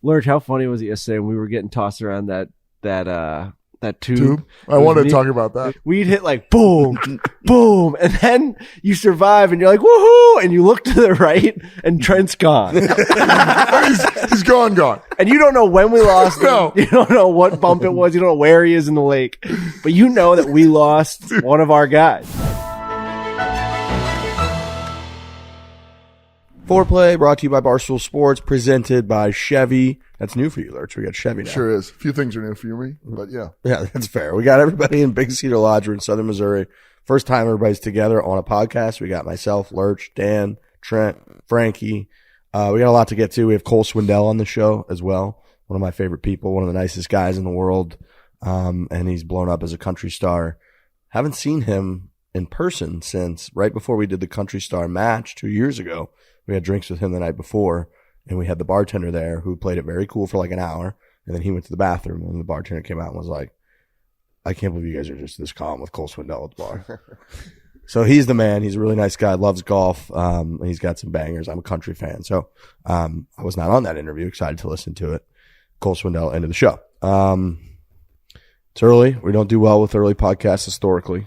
Lurch, how funny was it yesterday when we were getting tossed around that tube? I wanted to talk about that. We'd hit like boom, boom, and then you survive and you're like, woohoo! And you look to the right and Trent's gone. he's gone. And you don't know when we lost No. him. You don't know what bump it was. You don't know where he is in the lake. But you know that we lost one of our guys. Foreplay brought to you by Barstool Sports, presented by Chevy. That's new for you, Lurch. We got Chevy now. Sure is. A few things are new for me, but yeah. Yeah, that's fair. We got everybody in Big Cedar Lodge. We're in Southern Missouri. First time everybody's together on a podcast. We got myself, Lurch, Dan, Trent, Frankie. We got a lot to get to. We have Cole Swindell on the show as well. One of my favorite people, one of the nicest guys in the world. And he's blown up as a country star. Haven't seen him in person since right before we did the country star match 2 years ago. We had drinks with him the night before, and we had the bartender there who played it very cool for like an hour, and then he went to the bathroom, and the bartender came out and was like, I can't believe you guys are just this calm with Cole Swindell at the bar. So he's the man. He's a really nice guy, loves golf. He's got some bangers. I'm a country fan. So I was not on that interview, excited to listen to it. Cole Swindell, end of the show. It's early. We don't do well with early podcasts historically,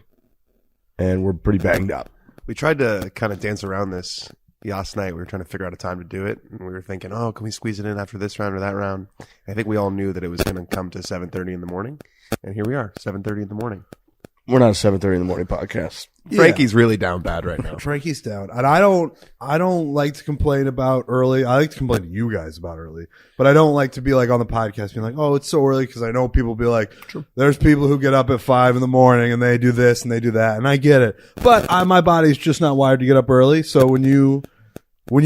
and we're pretty banged up. We tried to kind of dance around this last night. We were trying to figure out a time to do it, and we were thinking, oh, can we squeeze it in after this round or that round? I think we all knew that it was going to come to 7:30 in the morning, and here we are, 7:30 in the morning. We're not a 7:30 in the morning podcast. Frankie's really down bad right now. Frankie's down. And I don't like to complain about early. I like to complain to you guys about early, but I don't like to be like on the podcast being like, oh, it's so early, because I know people be like, there's people who get up at 5 in the morning and they do this and they do that, and I get it. But my body's just not wired to get up early, so when you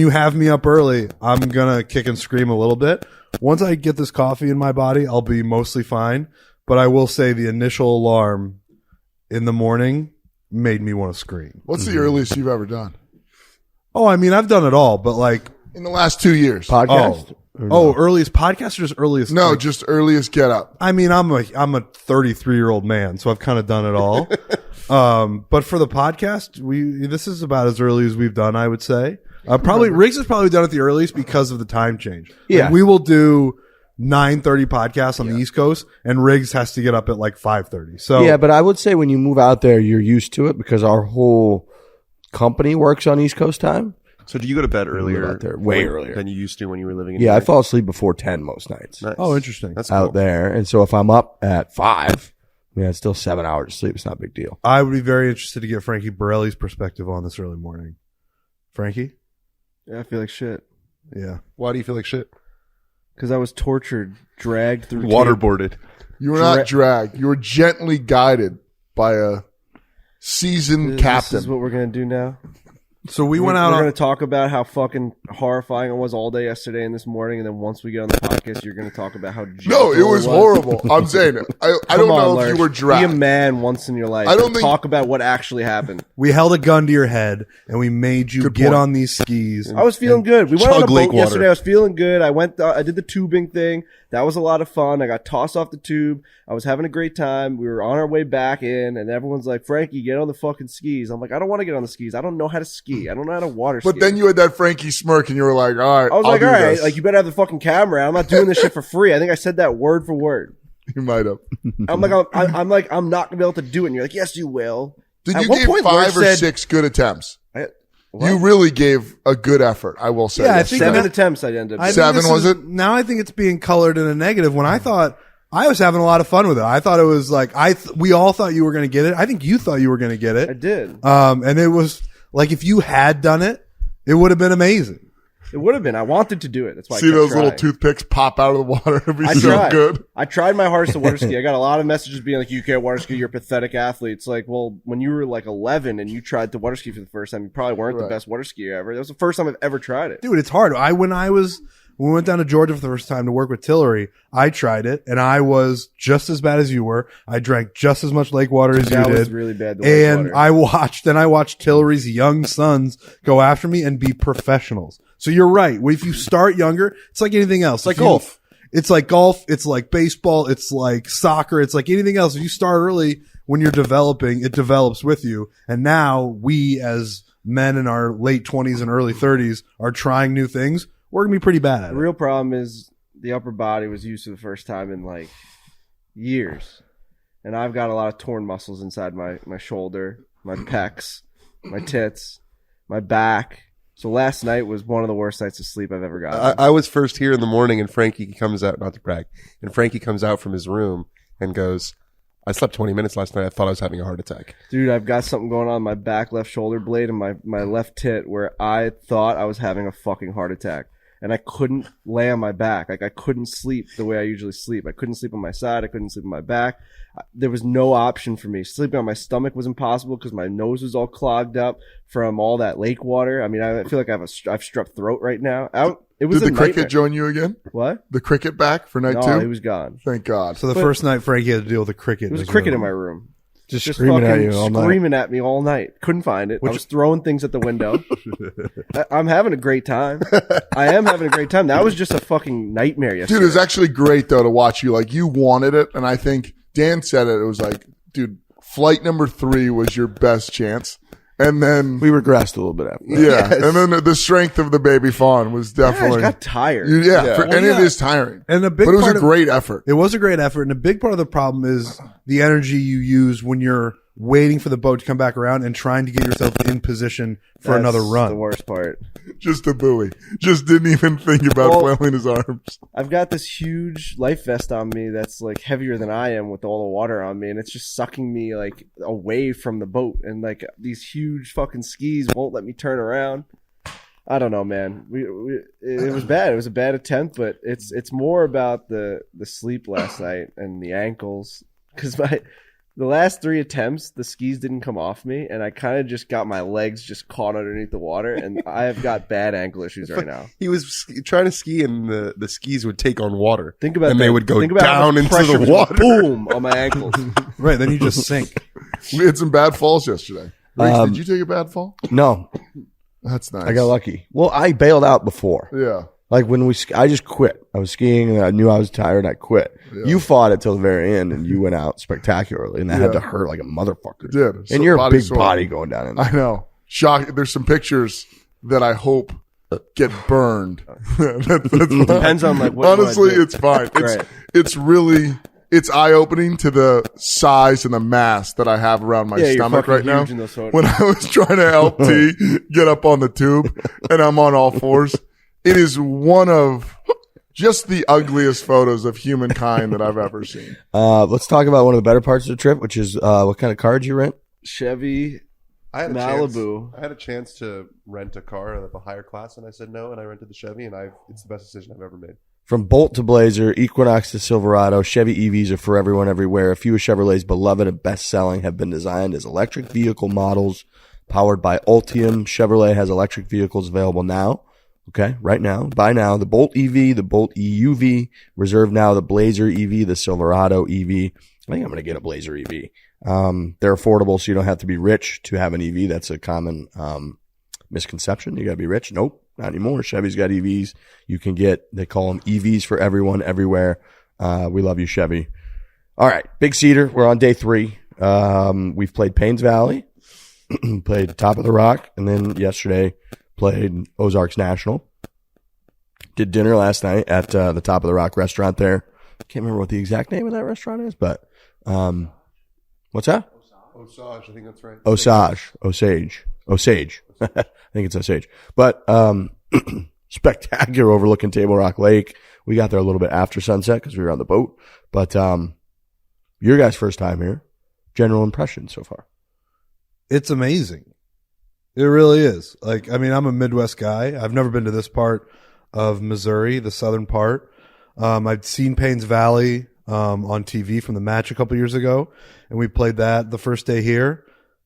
have me up early, I'm gonna kick and scream a little bit. Once I get this coffee in my body, I'll be mostly fine. But I will say the initial alarm in the morning made me want to scream. What's the earliest you've ever done? Oh, I mean, I've done it all, but like In the last 2 years. Podcast? earliest podcast or just earliest? No, just earliest get up. I mean, I'm a 33-year-old man, so I've kind of done it all. But for the podcast, this is about as early as we've done, I would say. Probably Riggs has probably done it the earliest because of the time change. Yeah. Like, we will do 9:30 podcasts on the East Coast, and Riggs has to get up at like 5:30. So Yeah, but I would say when you move out there, you're used to it because our whole company works on East Coast time. So do you go to bed earlier? Out there, way earlier than you used to when you were living in Yeah, New I York? fall asleep before 10 most nights. Nice. Oh, interesting. That's out cool. there. And so if I'm up at 5, it's still 7 hours of sleep. It's not a big deal. I would be very interested to get Frankie Borelli's perspective on this early morning. Frankie? Yeah, I feel like shit. Yeah. Why do you feel like shit? Because I was tortured, dragged through Waterboarded. You were not dragged. You were gently guided by a seasoned captain. This is what we're going to do now. So we went out We're on going to talk about how fucking horrifying it was all day yesterday and this morning, and then once we get on the podcast, you're going to talk about how No, it was horrible. I'm saying it. I don't know if you were Be a dragged. man once in your life. I don't think- talk about what actually happened. we held a gun to your head and we made you Good get point. on these skis. I was feeling good. We went on a chug boat lake water. yesterday. I was feeling good. I did the tubing thing. That was a lot of fun. I got tossed off the tube. I was having a great time. We were on our way back in, and everyone's like, Frankie, get on the fucking skis. I'm like, I don't want to get on the skis. I don't know how to ski. I don't know how to water ski. But then you had that Frankie smirk and you were like, all right, I was I'll like, do all right, this. like, you better have the fucking camera. I'm not doing this shit for free. I think I said that word for word. You might have. I'm like, I'm not gonna be able to do it. And you're like, yes, you will. Did At you what give point 5 Lurch or said- 6 good attempts? What? You really gave a good effort, I will say. Yeah, I this. think 7 that- attempts I ended I up. think 7 this was is- it? Now I think it's being colored in a negative when I thought I was having a lot of fun with it. I thought it was like, we all thought you were going to get it. I think you thought you were going to get I it. did. And it was like, if you had done it, it would have been amazing. It would have been. I wanted to do it. That's why See I kept those little trying. toothpicks pop out of the water. It'd be I so tried. good. I tried my hardest to water ski. I got a lot of messages being like, you can't water ski, you're a pathetic athlete. It's like, well, when you were like 11 and you tried to water ski for the first time, you probably weren't the Right. best water skier ever. That was the first time I've ever tried it. Dude, it's hard. When we went down to Georgia for the first time to work with Tillery, I tried it and I was just as bad as you were. I drank just as much lake water as That you was did. really bad. The lake And water. I watched Tillery's young sons go after me and be professionals. So you're right. If you start younger, it's like anything else. It's like golf. It's like golf. It's like baseball. It's like soccer. It's like anything else. If you start early when you're developing, it develops with you. And now we as men in our late 20s and early 30s are trying new things. We're going to be pretty bad at The it. real problem is the upper body was used for the first time in like years. And I've got a lot of torn muscles inside my shoulder, my pecs, my tits, my back. So last night was one of the worst nights of sleep I've ever gotten. I was first here in the morning, and Frankie comes out, not to brag, and Frankie comes out from his room and goes, I slept 20 minutes last night. I thought I was having a heart attack. Dude, I've got something going on in my back left shoulder blade and my left tit where I thought I was having a fucking heart attack. And I couldn't lay on my back. Like, I couldn't sleep the way I usually sleep. I couldn't sleep on my side. I couldn't sleep on my back. There was no option for me. Sleeping on my stomach was impossible because my nose was all clogged up from all that lake water. I mean, I feel like I've strep throat right now. It was Did a the cricket nightmare. join you again? What? The cricket back for night No, he two? was gone. Thank God. So the first night Frankie had to deal with a cricket. There was in a his cricket room. in my room. Just Just screaming at fucking you all night. screaming at me all night. Couldn't find it. I was throwing things at the window. I'm having a great time. I am having a great time. That was just a fucking nightmare yesterday. Dude, it was actually great though to watch you. Like, you wanted it, and I think Dan said it. It was like, dude, flight number 3 was your best chance. And then We regressed a little bit after that. yeah, and then the strength of the baby fawn was I definitely got tired. yeah, Well, and it yeah. is tiring. And a big But it was part a of- great effort. It was a great effort, and a big part of the problem is the energy you use when you're waiting for the boat to come back around and trying to get yourself in position for That's another run. The worst part. Just a buoy. Just didn't even think about Well- flailing his arms. I've got this huge life vest on me that's like heavier than I am with all the water on me, and it's just sucking me like away from the boat. And like these huge fucking skis won't let me turn around. I don't know, man. It was bad. It was a bad attempt, but it's more about the sleep last night and the ankles because the last 3 attempts, the skis didn't come off me, and I kind of just got my legs just caught underneath the water, and I have got bad ankle issues right now. He was trying to ski, and the skis would take on water. Think about and that. they would go Think about how down the into pressure the was water. Boom on my ankles. Right, then you just sink. We had some bad falls yesterday. Riggs, did you take a bad fall? No, That's nice. I got lucky. Well, I bailed out before. Yeah. Like when I just quit. I was skiing and I knew I was tired. I quit. Yeah. You fought it till the very end and you went out spectacularly, and that had Yeah. to hurt like a motherfucker. It did. And So you're a body big sore. body going down in there. I know. Shock. There's some pictures that I hope get burned. That's Depends on like what you wanna honestly, do. it's fine. Right. It's really eye opening to the size and the mass that I have around my Yeah, you're stomach fucking right now. huge in those photos. When I was trying to help T get up on the tube and I'm on all fours, it is one of just the ugliest photos of humankind that I've ever seen. Let's talk about one of the better parts of the trip, which is what kind of car did you rent? Chevy I had a Malibu. Chance, I had a chance to rent a car of a higher class, and I said no, and I rented the Chevy, and it's the best decision I've ever made. From Bolt to Blazer, Equinox to Silverado, Chevy EVs are for everyone everywhere. A few of Chevrolet's beloved and best-selling have been designed as electric vehicle models powered by Ultium. Chevrolet has electric vehicles available now. Okay, right now. Buy now. The Bolt EV, the Bolt EUV. Reserve now the Blazer EV, the Silverado EV. I think I'm going to get a Blazer EV. They're affordable, so you don't have to be rich to have an EV. That's a common misconception. You got to be rich. Nope, not anymore. Chevy's got EVs. You can get, they call them EVs for everyone, everywhere. We love you, Chevy. All right, Big Cedar. We're on day 3. We've played Paynes Valley, played Top of the Rock, and then yesterday played Ozarks National. Did dinner last night at the Top of the Rock restaurant there. Can't remember what the exact name of that restaurant is, but what's that? Osage, I think that's right. Osage. I think it's Osage. But spectacular overlooking Table Rock Lake. We got there a little bit after sunset because we were on the boat. But your guys' first time here. General impression so far? It's amazing. It really is. Like, I mean, I'm a Midwest guy. I've never been to this part of Missouri, the southern part. I'd seen Paynes Valley on TV from the match a couple years ago, and we played that the first day here.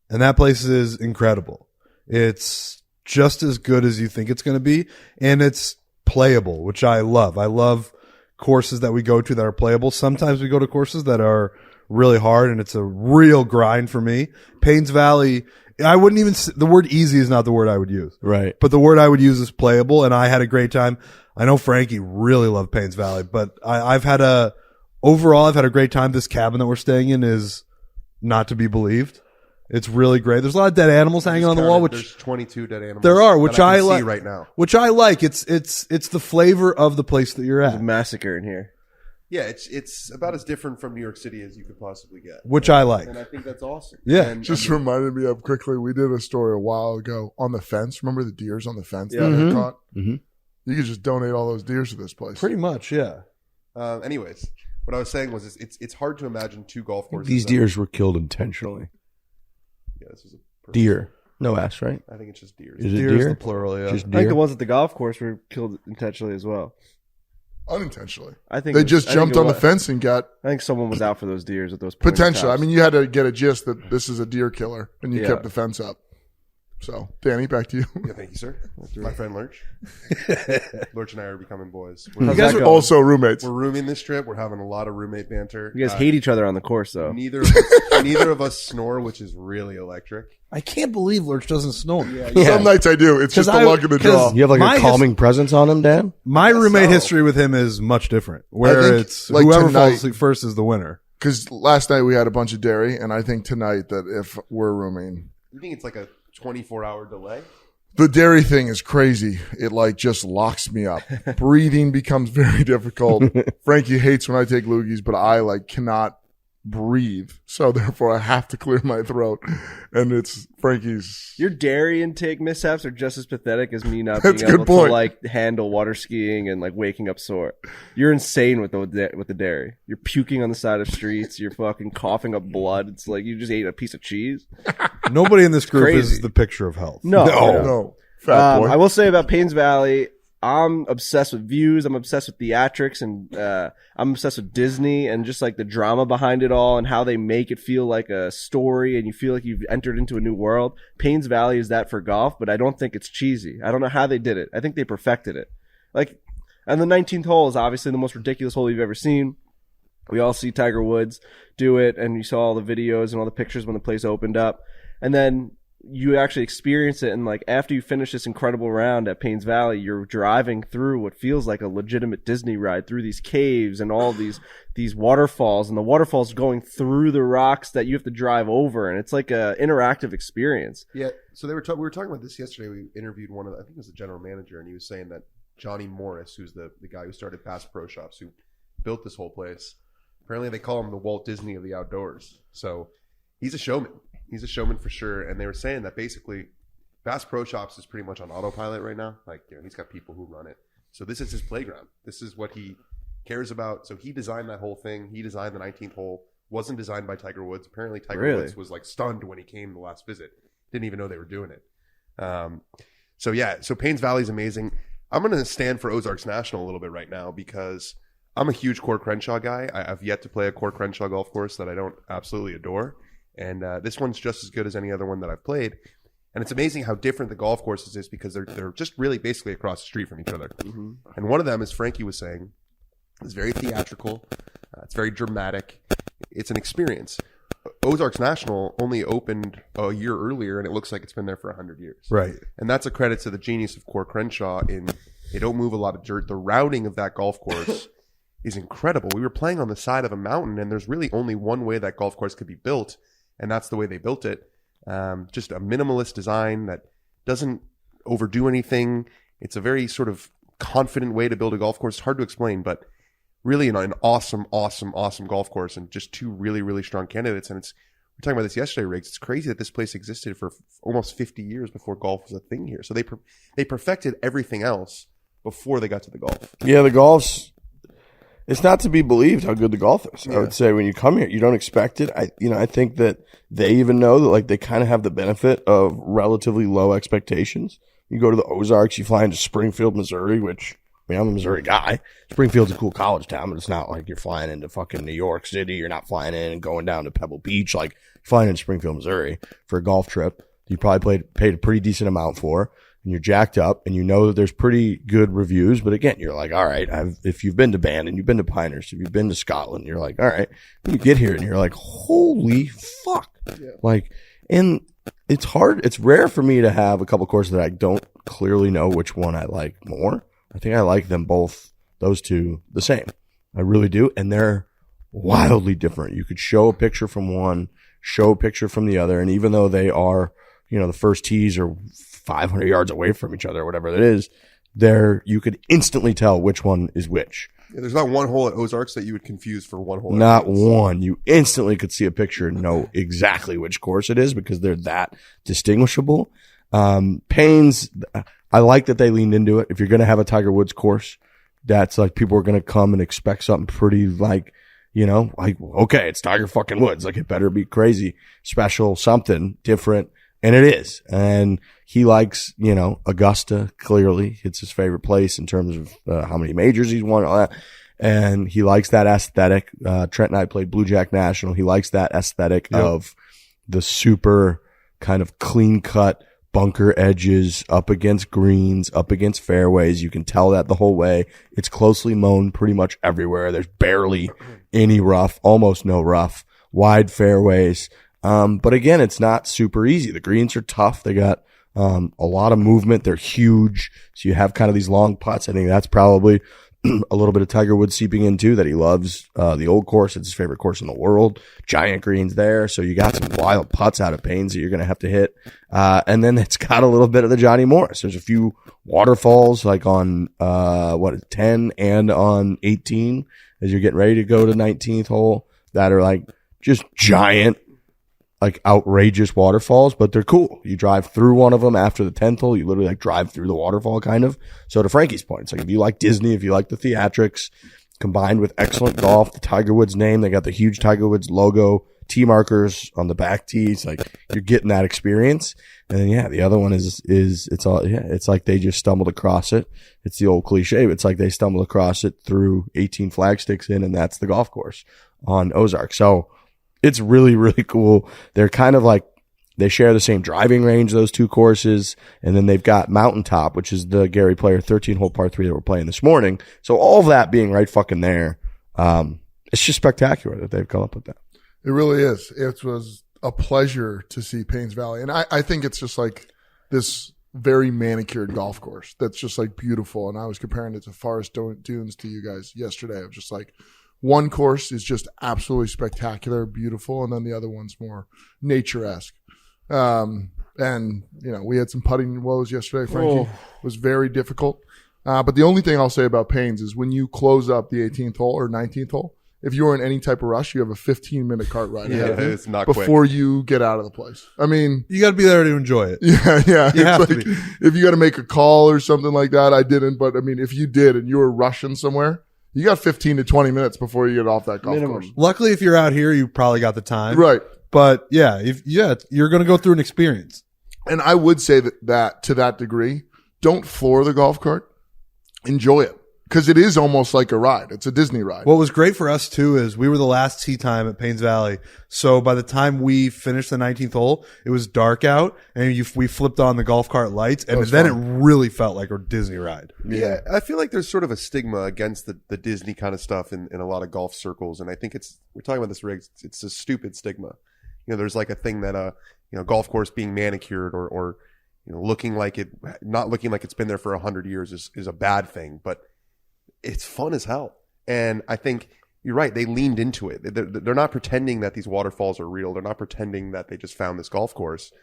And that place is incredible. It's just as good as you think it's going to be, and it's playable, which I love. I love courses that we go to that are playable. Sometimes we go to courses that are really hard, and it's a real grind for me. Paynes Valley, I wouldn't even, the word easy is not the word I would use. Right. But the word I would use is playable, and I had a great time. I know Frankie really loved Paynes Valley, but I've had a great time. This cabin that we're staying in is not to be believed. It's really great. There's a lot of dead animals hanging on the wall, which there's 22 dead animals. there are, which that I I can like see right now. Which I like. It's the flavor of the place that you're There's a at, massacre in here. Yeah, it's about as different from New York City as you could possibly get, which I like. and I think that's awesome. Yeah. And, Just reminded me of quickly, we did a story a while ago on the fence. Remember the deers on the fence that got caught? Mm-hmm. You could just donate all those deers to this place. Pretty much, yeah. anyways, what I was saying was it's hard to imagine two golf courses. These that- deers were killed intentionally. Yeah, this is a perfect- Deer. No S, right? I think it's just deers. Is it Deer is deer? the plural, yeah. Just I think deer? the ones at the golf course were killed intentionally as well. Unintentionally. I think They it was- just I think jumped it on the was- fence and got I think someone was out for those deers at those pointy potential. I tops. mean, you had to get a gist that this is a deer killer, and you Yeah. kept the fence up. So, Danny, back to you. Yeah, thank you, sir. My friend Lurch. Lurch and I are becoming boys. How's You guys that are going? also roommates. We're rooming this trip. We're having a lot of roommate banter. You guys hate each other on the course, though. Neither of us snore, which is really electric. I can't believe Lurch doesn't snore. Yeah. Some nights I do. It's just the luck of the draw. You have like My a calming presence on him, Dan? My roommate so. history with him is much different, where think, it's like, whoever tonight- falls asleep first is the winner. Because last night we had a bunch of dairy, and I think tonight that if we're rooming, You think it's like a 24-hour delay? the dairy thing is crazy. It like just locks me up. Breathing becomes very difficult. Frankie hates when I take loogies, but I like cannot breathe. So therefore I have to clear my throat. And it's Frankie's. Your dairy intake mishaps are just as pathetic as me not That's being a able good point. to like handle water skiing and like waking up sore. You're insane with the dairy. You're puking on the side of streets. You're fucking coughing up blood. It's like you just ate a piece of cheese. Nobody in this group crazy. is the picture of health. No. No. Fat boy. I will say about Paynes Valley, I'm obsessed with views. I'm obsessed with theatrics, and I'm obsessed with Disney and just like the drama behind it all and how they make it feel like a story and you feel like you've entered into a new world. Paynes Valley is that for golf, but I don't think it's cheesy. I don't know how they did it. I think they perfected it. Like, and the 19th hole is obviously the most ridiculous hole you've ever seen. We all see Tiger Woods do it, and you saw all the videos and all the pictures when the place opened up. And then you actually experience it, and like after you finish this incredible round at Paynes Valley, you're driving through what feels like a legitimate Disney ride through these caves and all these waterfalls, and the waterfalls going through the rocks that you have to drive over, and it's like a interactive experience. Yeah. So we were talking about this yesterday. We interviewed one of I think it was the general manager, and he was saying that Johnny Morris, who's the guy who started Bass Pro Shops, who built this whole place, apparently they call him the Walt Disney of the outdoors. So he's a showman. He's a showman for sure. And they were saying that basically Bass Pro Shops is pretty much on autopilot right now. Like, he's got people who run it. So this is his playground. This is what he cares about. So he designed that whole thing. He designed the 19th hole. Wasn't designed by Tiger Woods. Apparently Tiger Woods was like stunned when he came the last visit. Didn't even know they were doing it. So Paynes Valley is amazing. I'm going to stand for Ozarks National a little bit right now because I'm a huge Core Crenshaw guy. I've yet to play a Core Crenshaw golf course that I don't absolutely adore. And this one's just as good as any other one that I've played. And it's amazing how different the golf courses is because they're just really basically across the street from each other. Mm-hmm. And one of them, as Frankie was saying, is very theatrical. It's very dramatic. It's an experience. Ozarks National only opened a year earlier, and it looks like it's been there for 100 years. Right. And that's a credit to the genius of Core Crenshaw in they don't move a lot of dirt. The routing of that golf course is incredible. We were playing on the side of a mountain, and there's really only one way that golf course could be built, and that's the way they built it. Just a minimalist design that doesn't overdo anything. It's a very sort of confident way to build a golf course. It's hard to explain, but really an awesome golf course and just two really, really strong candidates. And we were talking about this yesterday, Riggs. It's crazy that this place existed for almost 50 years before golf was a thing here. So they perfected everything else before they got to the golf. Yeah, the golf's. It's not to be believed how good the golf is. Yeah. I would say when you come here, you don't expect it. I think that they even know that like they kind of have the benefit of relatively low expectations. You go to the Ozarks, you fly into Springfield, Missouri, which I mean, I'm a Missouri guy. Springfield's a cool college town, but it's not like you're flying into fucking New York City. You're not flying in and going down to Pebble Beach. Like flying into Springfield, Missouri for a golf trip. You probably paid a pretty decent amount for. And you're jacked up, and you know that there's pretty good reviews. But again, you're like, all right, if you've been to Bandon, you've been to Pinehurst, if you've been to Scotland, you're like, all right. When you get here, and you're like, holy fuck. Yeah. Like, and it's hard. It's rare for me to have a couple courses that I don't clearly know which one I like more. I think I like them both, those two, the same. I really do. And they're wildly different. You could show a picture from one show a picture from the other. And even though they are, the first tees are 500 yards away from each other, whatever it is, you could instantly tell which one is which. Yeah, there's not one hole at Ozarks that you would confuse for one hole. Not one. You instantly could see a picture and know exactly which course it is because they're that distinguishable. Payne's, I like that they leaned into it. If you're going to have a Tiger Woods course, that's like people are going to come and expect something pretty like, okay, it's Tiger fucking Woods. Like it better be crazy, special, something different. And it is. And he likes, Augusta, clearly. It's his favorite place in terms of how many majors he's won, all that. And he likes that aesthetic. Trent and I played Blue Jack National. He likes that aesthetic of the super kind of clean cut bunker edges up against greens, up against fairways. You can tell that the whole way. It's closely mown pretty much everywhere. There's barely any rough, almost no rough, wide fairways. But again, it's not super easy. The greens are tough. They got, a lot of movement. They're huge. So you have kind of these long putts. I think that's probably a little bit of Tiger Woods seeping in too, that he loves, the old course. It's his favorite course in the world. Giant greens there. So you got some wild putts out of Payne's that you're going to have to hit. And then it's got a little bit of the Johnny Morris. There's a few waterfalls like on, 10 and on 18 as you're getting ready to go to 19th hole that are like just giant, like outrageous waterfalls, but they're cool. You drive through one of them after the 10th hole. You literally like drive through the waterfall kind of. So to Frankie's point, it's like if you like Disney, if you like the theatrics combined with excellent golf, the Tiger Woods name, they got the huge Tiger Woods logo, tee markers on the back tees. Like you're getting that experience. And then, the other one it's like they just stumbled across it. It's the old cliche, but it's like they stumbled across it through 18 flag sticks in, and that's the golf course on Ozark. So, it's really, really cool. They're kind of like, they share the same driving range, those two courses. And then they've got Mountaintop, which is the Gary Player 13-hole par 3 that we're playing this morning. So all of that being right fucking there. It's just spectacular that they've come up with that. It really is. It was a pleasure to see Payne's Valley. And I think it's just like this very manicured golf course that's just like beautiful. And I was comparing it to Forest Dunes to you guys yesterday. I was just like, one course is just absolutely spectacular, beautiful, and then the other one's more nature-esque. And, we had some putting woes yesterday, Frankie. It was very difficult. But the only thing I'll say about Payne's is when you close up the 18th hole or 19th hole, if you're in any type of rush, you have a 15-minute cart ride ahead of you it's not before quick. You get out of the place. I mean, You got to be there to enjoy it. yeah. You have It's to like, be. if you got to make a call or something like that, I didn't. But I mean, if you did and you were rushing somewhere, you got 15 to 20 minutes before you get off that golf Minimum. course. Luckily, if you're out here, you probably got the time. Right. But you're going to go through an experience. And I would say that to that degree, don't floor the golf cart. Enjoy it. Because it is almost like a ride. It's a Disney ride. What was great for us too is we were the last tee time at Payne's Valley. So by the time we finished the 19th hole, it was dark out and we flipped on the golf cart lights and then it really felt like a Disney ride. Yeah, I feel like there's sort of a stigma against the Disney kind of stuff in a lot of golf circles. And I think we're talking about this, Riggs, it's a stupid stigma. There's like a thing that, golf course being manicured or not looking like it's been there for 100 years is a bad thing. But it's fun as hell. And I think you're right. They leaned into it. They're not pretending that these waterfalls are real. They're not pretending that they just found this golf course.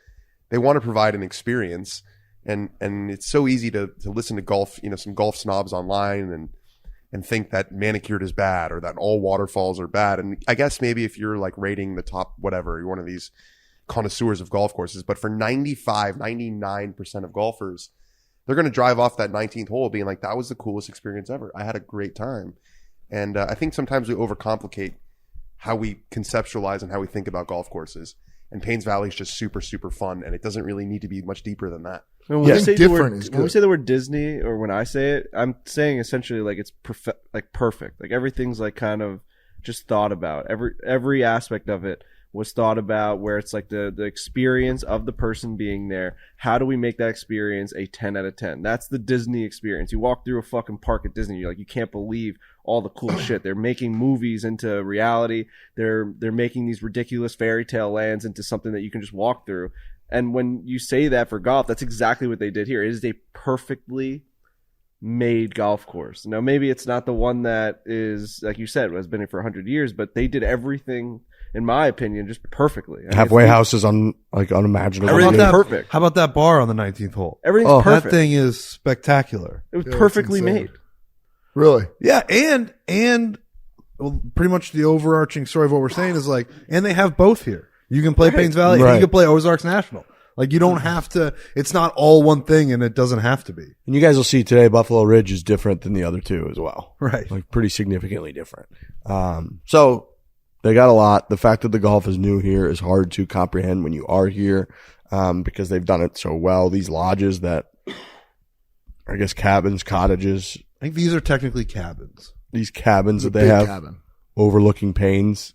They want to provide an experience. And it's so easy to listen to golf, some golf snobs online and think that manicured is bad or that all waterfalls are bad. And I guess maybe if you're like rating the top, whatever, you're one of these connoisseurs of golf courses, but for 99% of golfers, they're going to drive off that 19th hole being like, that was the coolest experience ever. I had a great time. And I think sometimes we overcomplicate how we conceptualize and how we think about golf courses. And Payne's Valley is just super, super fun. And it doesn't really need to be much deeper than that. When Yeah, we say different is when we good. say the word Disney, or when I say it, I'm saying essentially like it's perfect. Like everything's like kind of just thought about. Every aspect of it was thought about, where it's like the experience of the person being there. How do we make that experience a 10 out of 10? That's the Disney experience. You walk through a fucking park at Disney, you're like, you can't believe all the cool shit. They're making movies into reality. They're making these ridiculous fairy tale lands into something that you can just walk through. And when you say that for golf, that's exactly what they did here. It is a perfectly made golf course. Now, maybe it's not the one that is, like you said, has been here for 100 years, but they did everything, in my opinion, just perfectly. I mean, Halfway house is unimaginable. Everything's How about that- perfect. How about that bar on the 19th hole? Everything's perfect. That thing is spectacular. It was Yeah, perfectly it's insane. made. Really? Yeah, and well, pretty much the overarching story of what we're saying is like, and they have both here. You can play Paynes Valley, and Right. you can play Ozarks National. Like, you don't have to. It's not all one thing, and it doesn't have to be. And you guys will see today, Buffalo Ridge is different than the other two as well. Right. Like pretty significantly different. So they got a lot. The fact that the golf is new here is hard to comprehend when you are here, because they've done it so well. These lodges that, I guess, cabins, cottages, I think these are technically cabins. these cabins that they Big have cabin. overlooking Paynes.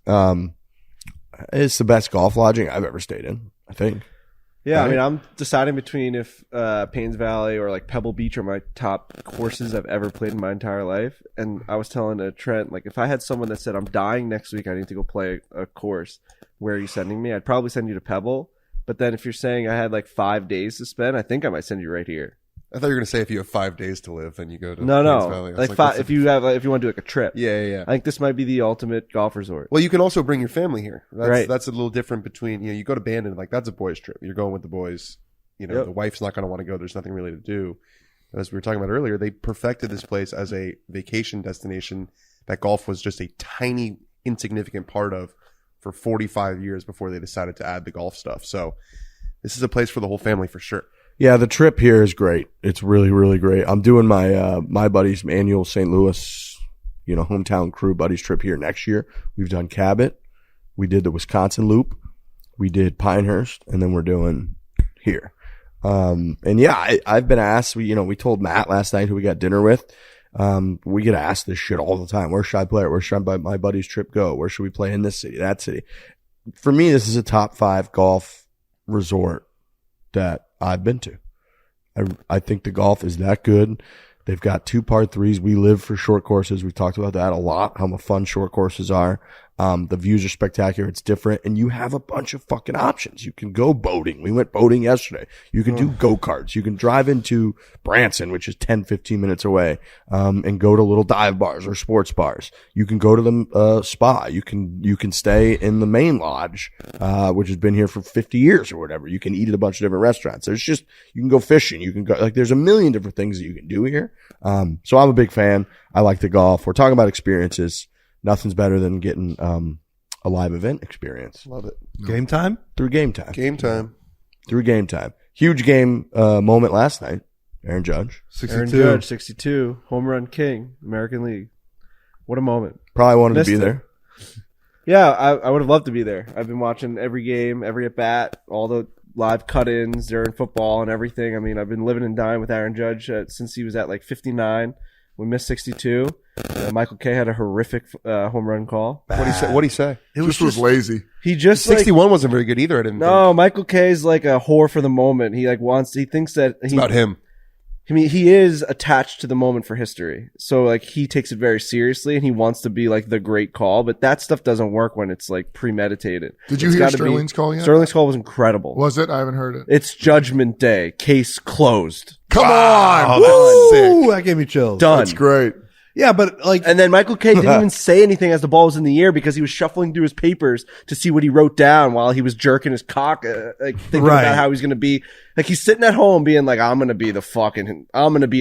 It's the best golf lodging I've ever stayed in, I think. Yeah, Right. I mean, I'm deciding between if Paynes Valley or like Pebble Beach are my top courses I've ever played in my entire life. And I was telling Trent, like, if I had someone that said, I'm dying next week, I need to go play a course, where are you sending me? I'd probably send you to Pebble. But then if you're saying I had like 5 days to spend, I think I might send you right here. I thought you were going to say if you have 5 days to live, then you go to No, Paynes no. Valley. I was Like, what's if the- you have, if you want to do like a trip. Yeah. I think this might be the ultimate golf resort. Well, you can also bring your family here. That's, Right. That's a little different between, you go to Bandon, like that's a boys trip. You're going with the boys. Yep. The wife's not going to want to go. There's nothing really to do. As we were talking about earlier, they perfected this place as a vacation destination that golf was just a tiny, insignificant part of for 45 years before they decided to add the golf stuff. So this is a place for the whole family for sure. Yeah, the trip here is great. It's really, really great. I'm doing my my buddy's annual St. Louis, hometown crew buddies trip here next year. We've done Cabot, we did the Wisconsin Loop, we did Pinehurst, and then we're doing here. And yeah, I've been asked. We told Matt last night, who we got dinner with. We get asked this shit all the time. Where should I play? Where should my buddy's trip go? Where should we play in this city, that city? For me, this is a top 5 golf resort that I've been to. I think the golf is that good. They've got 2 par 3s. We live for short courses. We've talked about that a lot, how fun short courses are. The views are spectacular. It's different. And you have a bunch of fucking options. You can go boating. We went boating yesterday. You can do go-karts. You can drive into Branson, which is 10, 15 minutes away, and go to little dive bars or sports bars. You can go to the spa. You can stay in the main lodge, which has been here for 50 years or whatever. You can eat at a bunch of different restaurants. You can go fishing. You can go, there's a million different things that you can do here. So I'm a big fan. I like the golf. We're talking about experiences. Nothing's better than getting a live event experience Love it. Game time? through game time. Game time. Through game time. Huge game moment last night. Aaron Judge. 62. Aaron Judge, 62, home run king, American League. What a moment. Probably wanted Missed to be it. there. Yeah, I would have loved to be there. I've been watching every game, every at bat, all the live cut-ins during football and everything. I mean, I've been living and dying with Aaron Judge since he was at like 59. We missed 62. Michael Kay had a horrific home run call. What'd he say? It was lazy. He just like, 61 wasn't very good either. I didn't no, Michael Kay's like a whore for the moment. He thinks that think. It's about him. I mean, he is attached to the moment for history. So like he takes it very seriously and he wants to be like the great call, but that stuff doesn't work when it's like premeditated. Did you It's hear gotta be- Sterling's call yet? Sterling's call was incredible. Was it? I haven't heard it. It's Judgment Day. Case closed. Come Wow, on. that's sick. Ooh, that gave me chills. Done. That's great. Yeah, but like, And then Michael Kay didn't even say anything as the ball was in the air because he was shuffling through his papers to see what he wrote down while he was jerking his cock, thinking Right. about how he's going to be. Like he's sitting at home being like, I'm going to be in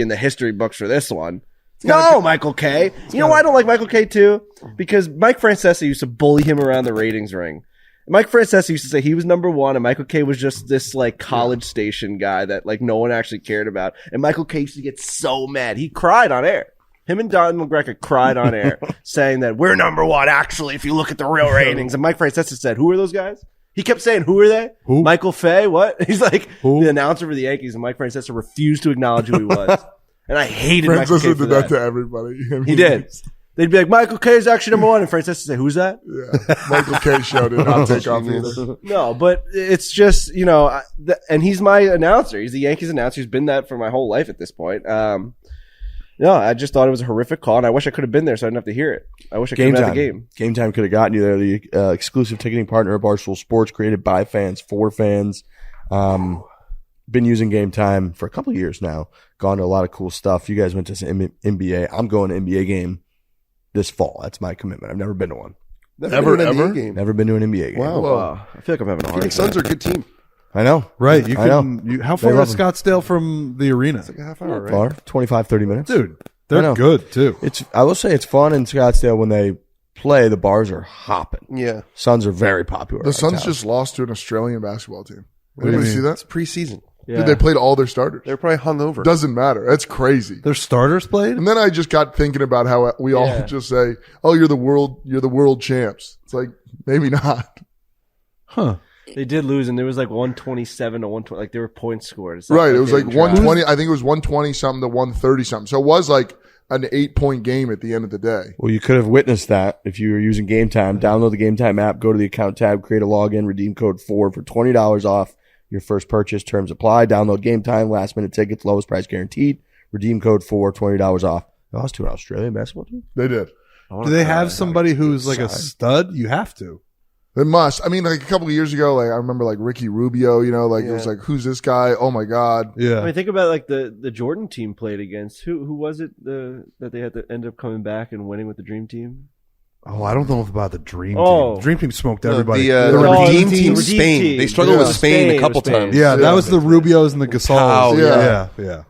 the history books for this one. No, Michael Kay. You know why I don't like Michael Kay too? Because Mike Francesa used to bully him around the ratings ring. Mike Francesa used to say he was number 1 and Michael Kay was just this like college station guy that like no one actually cared about. And Michael Kay used to get so mad. He cried on air. Him and Don McGregor cried on air saying that we're number 1 actually if you look at the real ratings. And Mike Francesa said, who are those guys? He kept saying, who are they? Who? Michael Fay? What? He's like Who? the announcer for the Yankees and Mike Francesa refused to acknowledge who he was. And I hated Michael Kay Francis for did that that. to everybody. I mean, He did. They'd be like, Michael Kay is actually number 1. And Francesa would say, who's that? Yeah. Michael K. show did not take off either. No, but it's just, and he's my announcer. He's the Yankees announcer. He's been that for my whole life at this point. No, I just thought it was a horrific call, and I wish I could have been there so I didn't have to hear it. I wish I could have been at the game. Game time could have gotten you there. The exclusive ticketing partner of Barstool Sports, created by fans, for fans. been using Game Time for a couple of years now. Gone to a lot of cool stuff. You guys went to some NBA. I'm going to an NBA game this fall. That's my commitment. I've never been to one. Never been to an NBA game. Never been to an NBA game. Wow. I feel like I'm having a hard Phoenix time. Suns are a good team. I know. Right. You I can. How far love is them. Scottsdale from the arena? It's like a half hour, right? Far, 25, 30 minutes. Dude, I they're know. good too. I will say it's fun in Scottsdale when they play. The bars are hopping. Yeah. Suns are very popular. The right Suns now. just lost to an Australian basketball team. do you Anybody mean? see It's that? preseason. Yeah. Dude, they played all their starters. They're probably hungover. Doesn't matter. That's crazy. Their starters played. And then I just got thinking about how we all Yeah. just say, "Oh, you're the world champs." It's like maybe not. Huh. They did lose, and there was like 127 to 120. Like there were points scored. It's Right. like It was they like didn't try. 120. I think it was 120 something to 130 something. So it was like an 8-point game at the end of the day. Well, you could have witnessed that if you were using Game Time. Download the Game Time app, go to the account tab, create a login, redeem code Fore for $20 off your first purchase. Terms apply. Download Game Time, last minute tickets, lowest price guaranteed. Redeem code Fore, $20 off. I lost to an Australian basketball team. They did. Do they have somebody who's like a stud? You have to. They must. I mean, like a couple of years ago, like I remember like Ricky Rubio, you know, like it was like, who's this guy? Oh my God. Yeah. I mean, think about like the Jordan team played against. Who was it that they had to end up coming back and winning with the Dream Team? Oh, I don't know about the Dream Oh. Team. The Dream Team smoked No, everybody. the Oh, Redeem the Team, Redeem Spain. Team. They struggled Yeah. with Spain a couple Spain. times. yeah, that was the Rubios and the Gasols. Yeah. Yeah.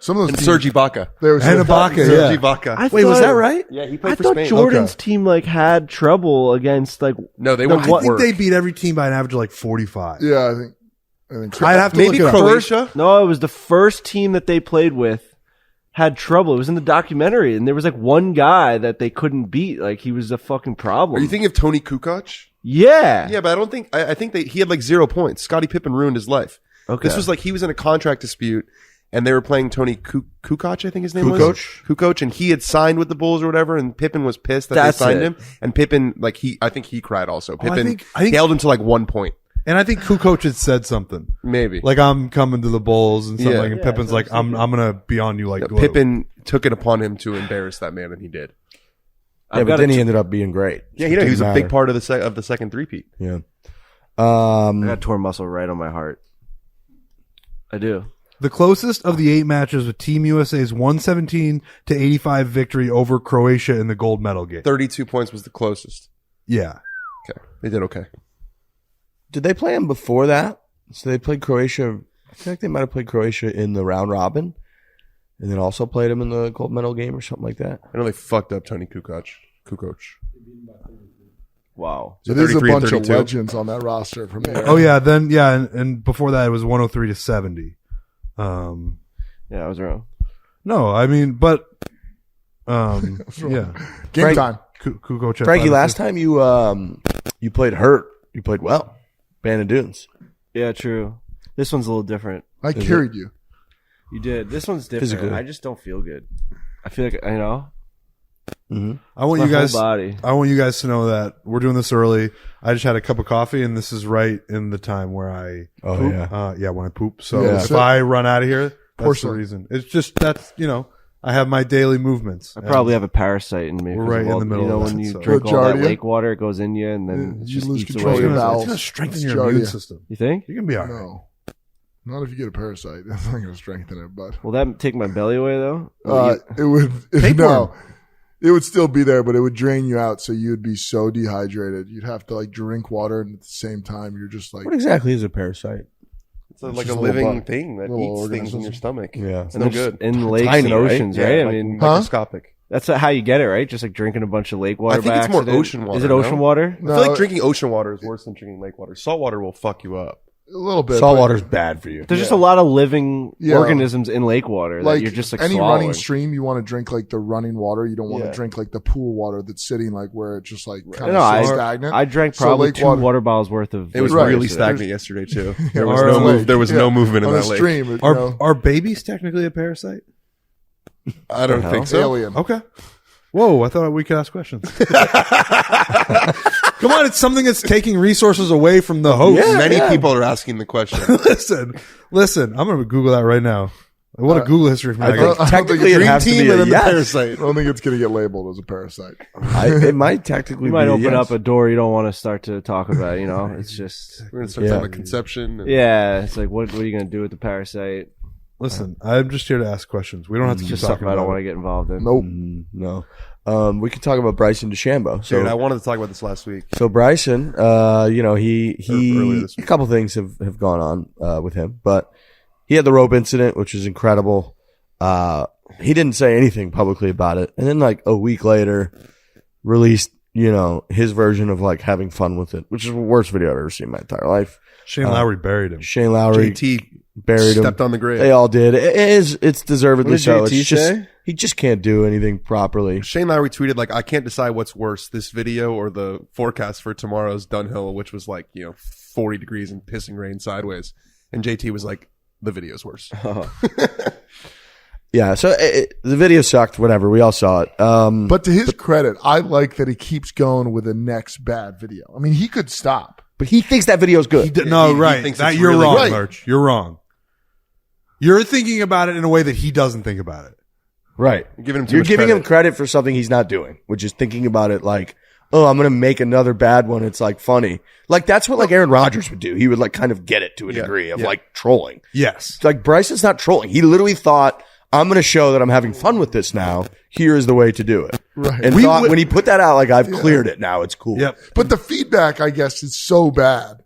Some of those And teams, Serge Ibaka. they were And Ibaka, yeah. Serge Ibaka. Wait, was that right? Yeah, he I played for thought Spain. Jordan's Okay. team like had trouble against like No, they The went I to think work. they beat every team by an average of like 45. Yeah, I think so. I'd have to Maybe look it up. Croatia. no, it was the first team that they played with had trouble. It was in the documentary, and there was like one guy that they couldn't beat. Like he was a fucking problem. Are you thinking of Tony Kukoc? Yeah. Yeah, but I don't think. I think he had like 0 points. Scottie Pippen ruined his life. Okay. This was like he was in a contract dispute, and they were playing Tony Kukoc, I think his name Kukoc? was Kukoc, and he had signed with the Bulls or whatever, and Pippen was pissed that That's they signed it. him, and Pippen I think he cried also. I Pippen think held him to like 1 point, And I think Kukoc had said something. maybe. Like, I'm coming to the Bulls and something. Yeah. Like, and Yeah, Pippen's that's like, what I'm I'm going to be on you like glue. Pippen took it upon him to embarrass that man, and he did. Yeah, but then he ended up being great. Yeah, he was a big part of the second three-peat. Yeah. I got a torn muscle right on my heart. I do. The closest of the 8 matches with Team USA's 117 to 85 victory over Croatia in the gold medal game. 32 points was the closest. Yeah. Okay, they did okay. Did they play him before that? So they played Croatia. I feel like they might have played Croatia in the round robin, and then also played him in the gold medal game or something like that. I know they fucked up Tony Kukoc. Wow. So There's a 33 and bunch of 32. legends on that roster from there. Oh, yeah. Then, yeah. And before that, it was 103 to 70. Yeah, I was wrong. No, I mean, but, yeah. Game Frank- time. Kukoc. had Frankie, 5 last assists. time you played hurt, you played well. Band of Dunes. Yeah, true. This one's a little different. I carried you. You did. This one's different. Physically. I just don't feel good. I feel like I want my you guys. whole body. I want you guys to know that we're doing this early. I just had a cup of coffee, and this is right in the time where I Oh, poop. yeah. When I poop. So Yeah. if I run out of here, Pour that's the some. reason. It's just that's I have my daily movements. I probably have a parasite in me. We're 'cause right of in all- the middle You know, of when that, you so- drink all that Giardia? lake water, it goes in you, and then it You just lose eats control away. of your It's valves. going to strengthen It's your immune Giardia. system. You think? You can be all right. No. Not if you get a parasite. That's not going to strengthen it, but Will that take my belly away though? it would. Tapeworm. No, it would still be there, but it would drain you out. So you'd be so dehydrated. You'd have to like drink water, and at the same time, you're just like What exactly is a parasite? It's like just a a little living bug. thing that Little eats things in organism. your stomach. Yeah. It's And no they're good. just in lakes Tiny, and right? oceans, Yeah, right? I like mean, microscopic. that's how you get it, right? Just like drinking a bunch of lake water. I think by it's more accident. ocean water, Is it ocean no? water? I feel like drinking ocean water is worse than drinking lake water. Salt water will fuck you up. a little bit. Salt but water's bad for you. There's just a lot of living Yeah. organisms in lake water like that you're just like any swallowing. running stream, you want to drink like the running water. You don't want Yeah. to drink like the pool water that's sitting like where it just like kind No, of I- stagnant. I drank So probably lake 2 water bottles worth of. It was lake water really today. stagnant yesterday too. Yeah, There was or no a move. lake. There was Yeah. no movement in on a that lake. stream. It, Are babies technically a parasite? I don't think so. alien. Okay. Whoa, I thought we could ask questions. Come on, it's something that's taking resources away from the host. Many people are asking the question. Listen. I'm going to Google that right now. What a Google history from I that. think technically it Dream has to Team be and a then yes. the parasite. I don't think it's going to get labeled as a parasite. It might technically You might be a open yes. up a door you don't want to start to talk about. It's just We're gonna start Yeah. talking about conception. And yeah. It's like what are you gonna do with the parasite? Listen, I'm just here to ask questions. We don't have to keep Just talking something I about don't want it. to get involved in. Nope. No. We can talk about Bryson DeChambeau. Dude, I So, wanted to talk about this last week. Bryson, earlier he this a week. couple things have gone on with him, but he had the rope incident, which is incredible. He didn't say anything publicly about it, and then like a week later, released his version of like having fun with it, which is the worst video I've ever seen in my entire life. Shane Lowry buried him. Shane Lowry JT buried him. stepped on the grave. They all did. It's deservedly What did so. JT It's just say? he just can't do anything properly. Shane Lowry tweeted like, "I can't decide what's worse, this video or the forecast for tomorrow's Dunhill, which was like 40 degrees and pissing rain sideways." And JT was like, "The video's worse." Yeah, so the video sucked. Whatever, we all saw it. But to his credit, I like that he keeps going with the next bad video. I mean, he could stop. But he thinks that video's good. No, he right. thinks That it's you're really wrong, right. Lurch. You're wrong. You're thinking about it in a way that he doesn't think about it. Right. You're giving him too You're much giving credit. him credit for something he's not doing, which is thinking about it like, oh, I'm going to make another bad one. It's like funny. Like that's what like Aaron Rodgers would do. He would like kind of get it to a degree of like trolling. Yes. It's like Bryson's not trolling. He literally thought, I'm going to show that I'm having fun with this now. Here is the way to do it. Right. And when he put that out, like I've cleared it now. It's cool. Yep. But the feedback, I guess, is so bad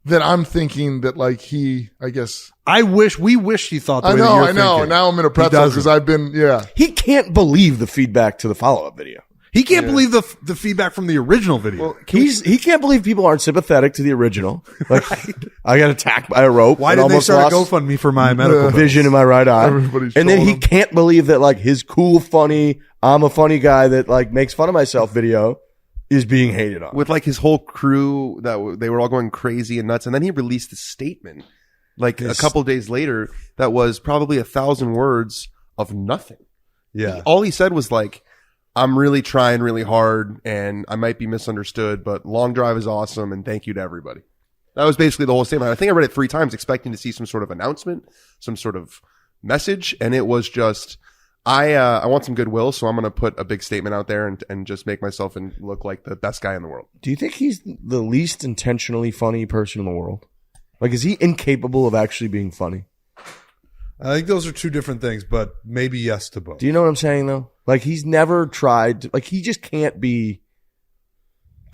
that I'm thinking that like we wish he thought the way that you're I know. thinking. Now I'm in a pretzel doesn't. because I've been, He can't believe the feedback to the follow-up video. He can't believe the feedback from the original video. He can't believe people aren't sympathetic to the original. Like I got attacked by a rope. Why and did they almost start a lost GoFundMe for my medical bills? vision in my right eye? Everybody's And then trolling he him. can't believe that like his cool, funny, I'm a funny guy that like makes fun of myself video is being hated on. with like his whole crew they were all going crazy and nuts, and then he released a statement like a couple days later that was probably 1,000 words of nothing. Yeah. All he said was like, "I'm really trying really hard and I might be misunderstood, but long drive is awesome and thank you to everybody." That was basically the whole statement. I think I read it 3 times expecting to see some sort of announcement, some sort of message, and it was just, I want some goodwill, so I'm going to put a big statement out there and just make myself and look like the best guy in the world. Do you think he's the least intentionally funny person in the world? Like, is he incapable of actually being funny? I think those are two different things, but maybe yes to both. Do you know what I'm saying though? Like he's never tried to, like he just can't be.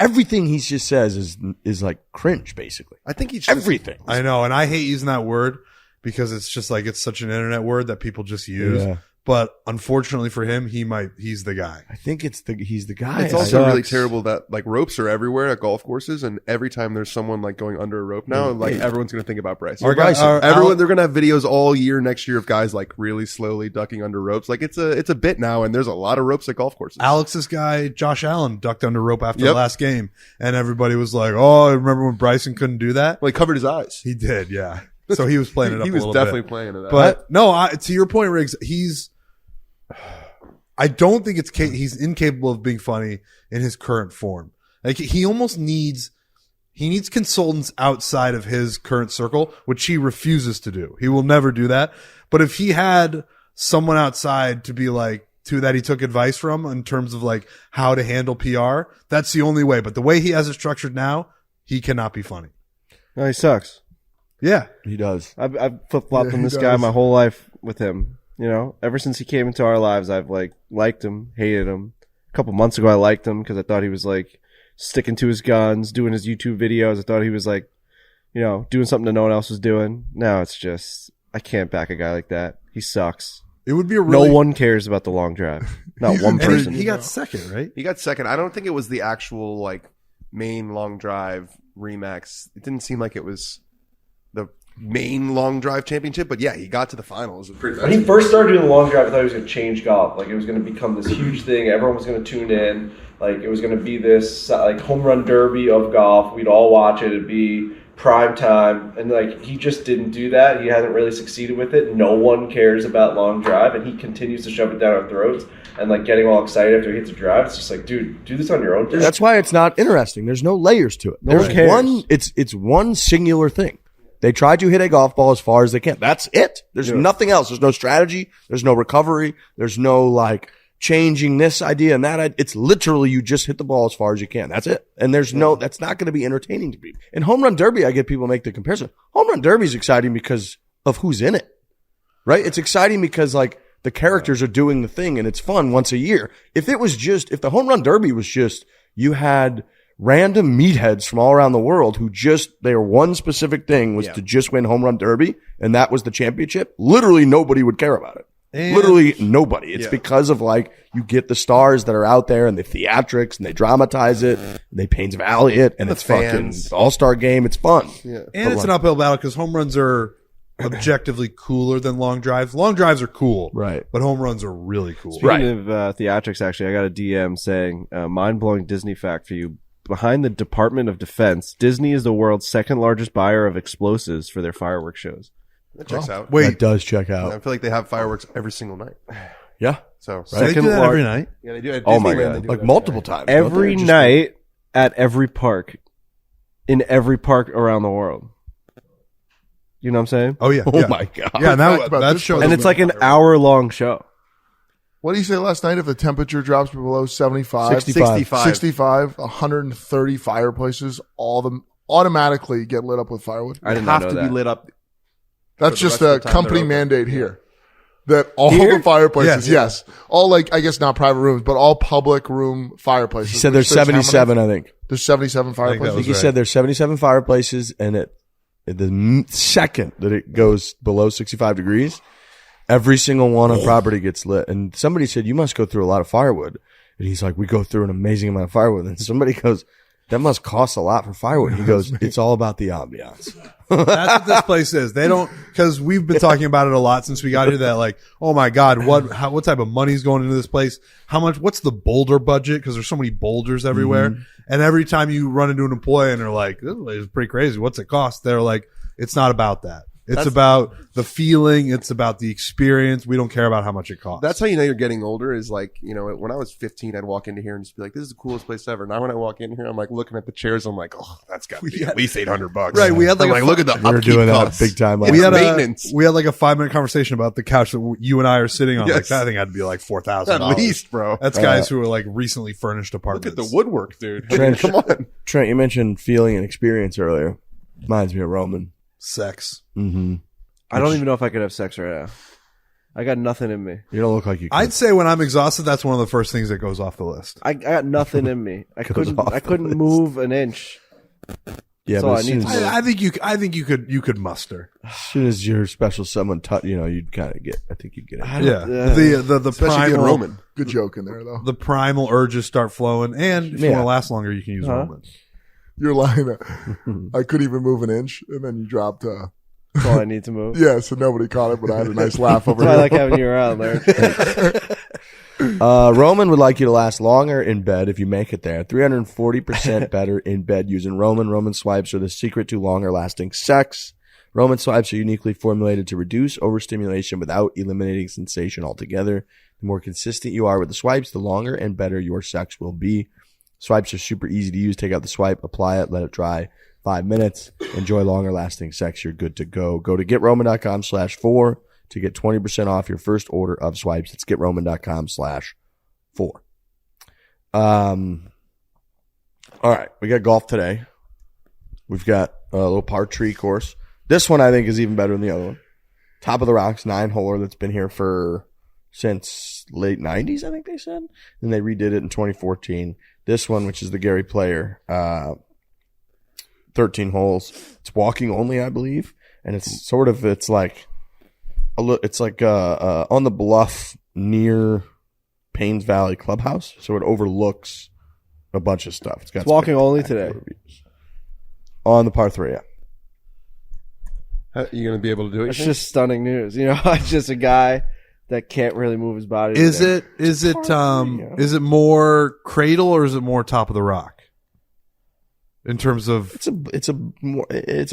Everything he just says is like cringe, basically. I think he's Everything. I know, and I hate using that word because it's just like it's such an internet word that people just use. Yeah. But unfortunately for him, he's the guy. I think he's the guy. It's also really Sucks. terrible that like ropes are everywhere at golf courses, and every time there's someone like going under a rope now, like everyone's gonna think about Bryce. Our guy- our- Everyone, they're gonna have videos all year next year of guys like really slowly ducking under ropes. Like it's a bit now, and there's a lot of ropes at golf courses. Alex's guy, Josh Allen, ducked under rope after the Yep. last game, and everybody was like, "Oh, remember when Bryson couldn't do that?" Well, he covered his eyes. He did, yeah. So he was playing it up. He a was little definitely bit. playing to that. But no, to your point, Riggs, I don't think he's incapable of being funny in his current form. Like he almost needs consultants outside of his current circle, which he refuses to do. He will never do that. But if he had someone outside to be like that he took advice from in terms of like how to handle PR, that's the only way. But the way he has it structured now, he cannot be funny. No, he sucks. Yeah. He does. I've flip flopped Yeah, on he this guy does. my whole life with him. Ever since he came into our lives, I've like liked him, hated him. A couple months ago, I liked him because I thought he was like sticking to his guns, doing his YouTube videos. I thought he was like, doing something that no one else was doing. Now it's just, I can't back a guy like that. He sucks. It would be a really No one cares about the long drive. Not one and person. he got second, right? he got second. I don't think it was the actual like main long drive Remax. It didn't seem like it was the main long drive championship, but yeah, he got to the finals. It was pretty When he first started doing the long drive, I thought he was going to change golf. Like, it was going to become this huge thing. Everyone was going to tune in. Like, it was going to be this, like, home run derby of golf. We'd all watch it. It'd be prime time. And, like, he just didn't do that. He hasn't really succeeded with it. No one cares about long drive, and he continues to shove it down our throats and, like, getting all excited after he hits a drive. It's just like, dude, do this on your own. That's why it's not interesting. There's no layers to it. No one There's cares. one. It's one singular thing. They try to hit a golf ball as far as they can. That's it. There's nothing else. There's no strategy. There's no recovery. There's no like changing this idea and that. It's literally you just hit the ball as far as you can. That's it. And there's that's not going to be entertaining to people. In home run derby, I get people make the comparison. Home run derby is exciting because of who's in it, right? It's exciting because like the characters are doing the thing and it's fun once a year. If the home run derby was just, you had random meatheads from all around the world who their one specific thing was to just win home run derby and that was the championship, literally nobody would care about it. Literally nobody. It's because of like, you get the stars that are out there and the theatrics and they dramatize it and they Paynes Valley it and it's fucking all-star game. It's fun. Yeah. And it's an uphill battle because home runs are objectively cooler than long drives. Long drives are cool. Right. But home runs are really cool. Speaking of theatrics, actually, I got a DM saying, mind-blowing Disney fact for you. Behind the Department of Defense, Disney is the world's second largest buyer of explosives for their fireworks shows. That checks out. Wait, That does check out. I feel like they have fireworks every single night. Yeah. So they do that every night? yeah, they do. At Oh my Disneyland, God. they do Like it multiple times. Every night at every park, in every park around the world. You know what I'm saying? Oh, yeah. Oh yeah. my God. Yeah, Fact that about this show. And it's like an hour-long show. What did you say last night? If the temperature drops below 75, 65. 65, 130 fireplaces, all of them automatically get lit up with firewood. I did They not have know to that. be lit up. That's the just rest of a the time company they're open. mandate here. That all Here? the fireplaces, Yeah. yes. All like, I guess not private rooms, but all public room fireplaces. He said there's Which how many? 77, I think. There's 77 that fireplaces. I think he right. said there's 77 fireplaces, and the second that it goes below 65 degrees, every single one on property gets lit. And somebody said, you must go through a lot of firewood. And he's like, we go through an amazing amount of firewood. And somebody goes, that must cost a lot for firewood. He goes, it's all about the ambiance. That's what this place is. They don't, because we've been talking about it a lot since we got here. That like, oh my God, what type of money's going into this place? What's the boulder budget? Because there's so many boulders everywhere. And every time you run into an employee and they're like, this place is pretty crazy. What's it cost? They're like, it's not about that. It's about the feeling. It's about the experience. We don't care about how much it costs. That's how you know you're getting older. Is like, you know, when I was 15, I'd walk into here and just be like, "This is the coolest place ever." Now when I walk in here, I'm like looking at the chairs. I'm like, "Oh, that's got to be at least $800." Right, we had like I'm a like, look at the We were upkeep doing that costs. big time. It's we had maintenance. we had like a 5-minute conversation about the couch that you and I are sitting on. Like Yes. that thing had to be like $4,000 At least, bro. That's guys who are like recently furnished Look apartments. at the woodwork, dude. Trent, Come on. Trent, you mentioned feeling and experience earlier. Reminds me of Roman. Sex. Mm-hmm. I don't even know if I could have sex right now. I got nothing in me. You don't look like you could. I'd say when I'm exhausted, that's one of the first things that goes off the list. I got nothing in me. I Goes off the couldn't list. move an inch. yeah, that's all but I as need soon to as, know. I think you could muster. as soon as your special someone you'd kind of get, I think you'd get it. Yeah. The Especially being primal Roman. Good joke in there, though. the primal urges start flowing, and if you Yeah. want to last longer, you can use Roman. You're lying. I couldn't even move an inch, and then you dropped. That's all I need to move. Yeah, so nobody caught it, but I had a nice laugh over That's why I here. like having you around there. Roman would like you to last longer in bed if you make it there. 340% better in bed using Roman. Roman swipes are the secret to longer lasting sex. Roman swipes are uniquely formulated to reduce overstimulation without eliminating sensation altogether. The more consistent you are with the swipes, the longer and better your sex will be. Swipes are super easy to use. Take out the swipe, apply it, let it dry. 5 minutes. Enjoy longer lasting sex. You're good to go. Go to getroman.com/4 to get 20% off your first order of swipes. It's getroman.com/4. All right. We got golf today. We've got a little par tree course. This one I think is even better than the other one. Top of the Rocks, 9-holer that's been here since late 90s, I think they said. And they redid it in 2014. This one, which is the Gary Player, 13 holes. It's walking only, I believe. And it's like on the bluff near Paynes Valley Clubhouse. So it overlooks a bunch of stuff. It's walking only today. views. On the par 3, yeah. You gonna be able to do it? It's just stunning news. You know, it's just a guy that can't really move his body. Is today. it more cradle or is it more top of the rock? In terms of It's a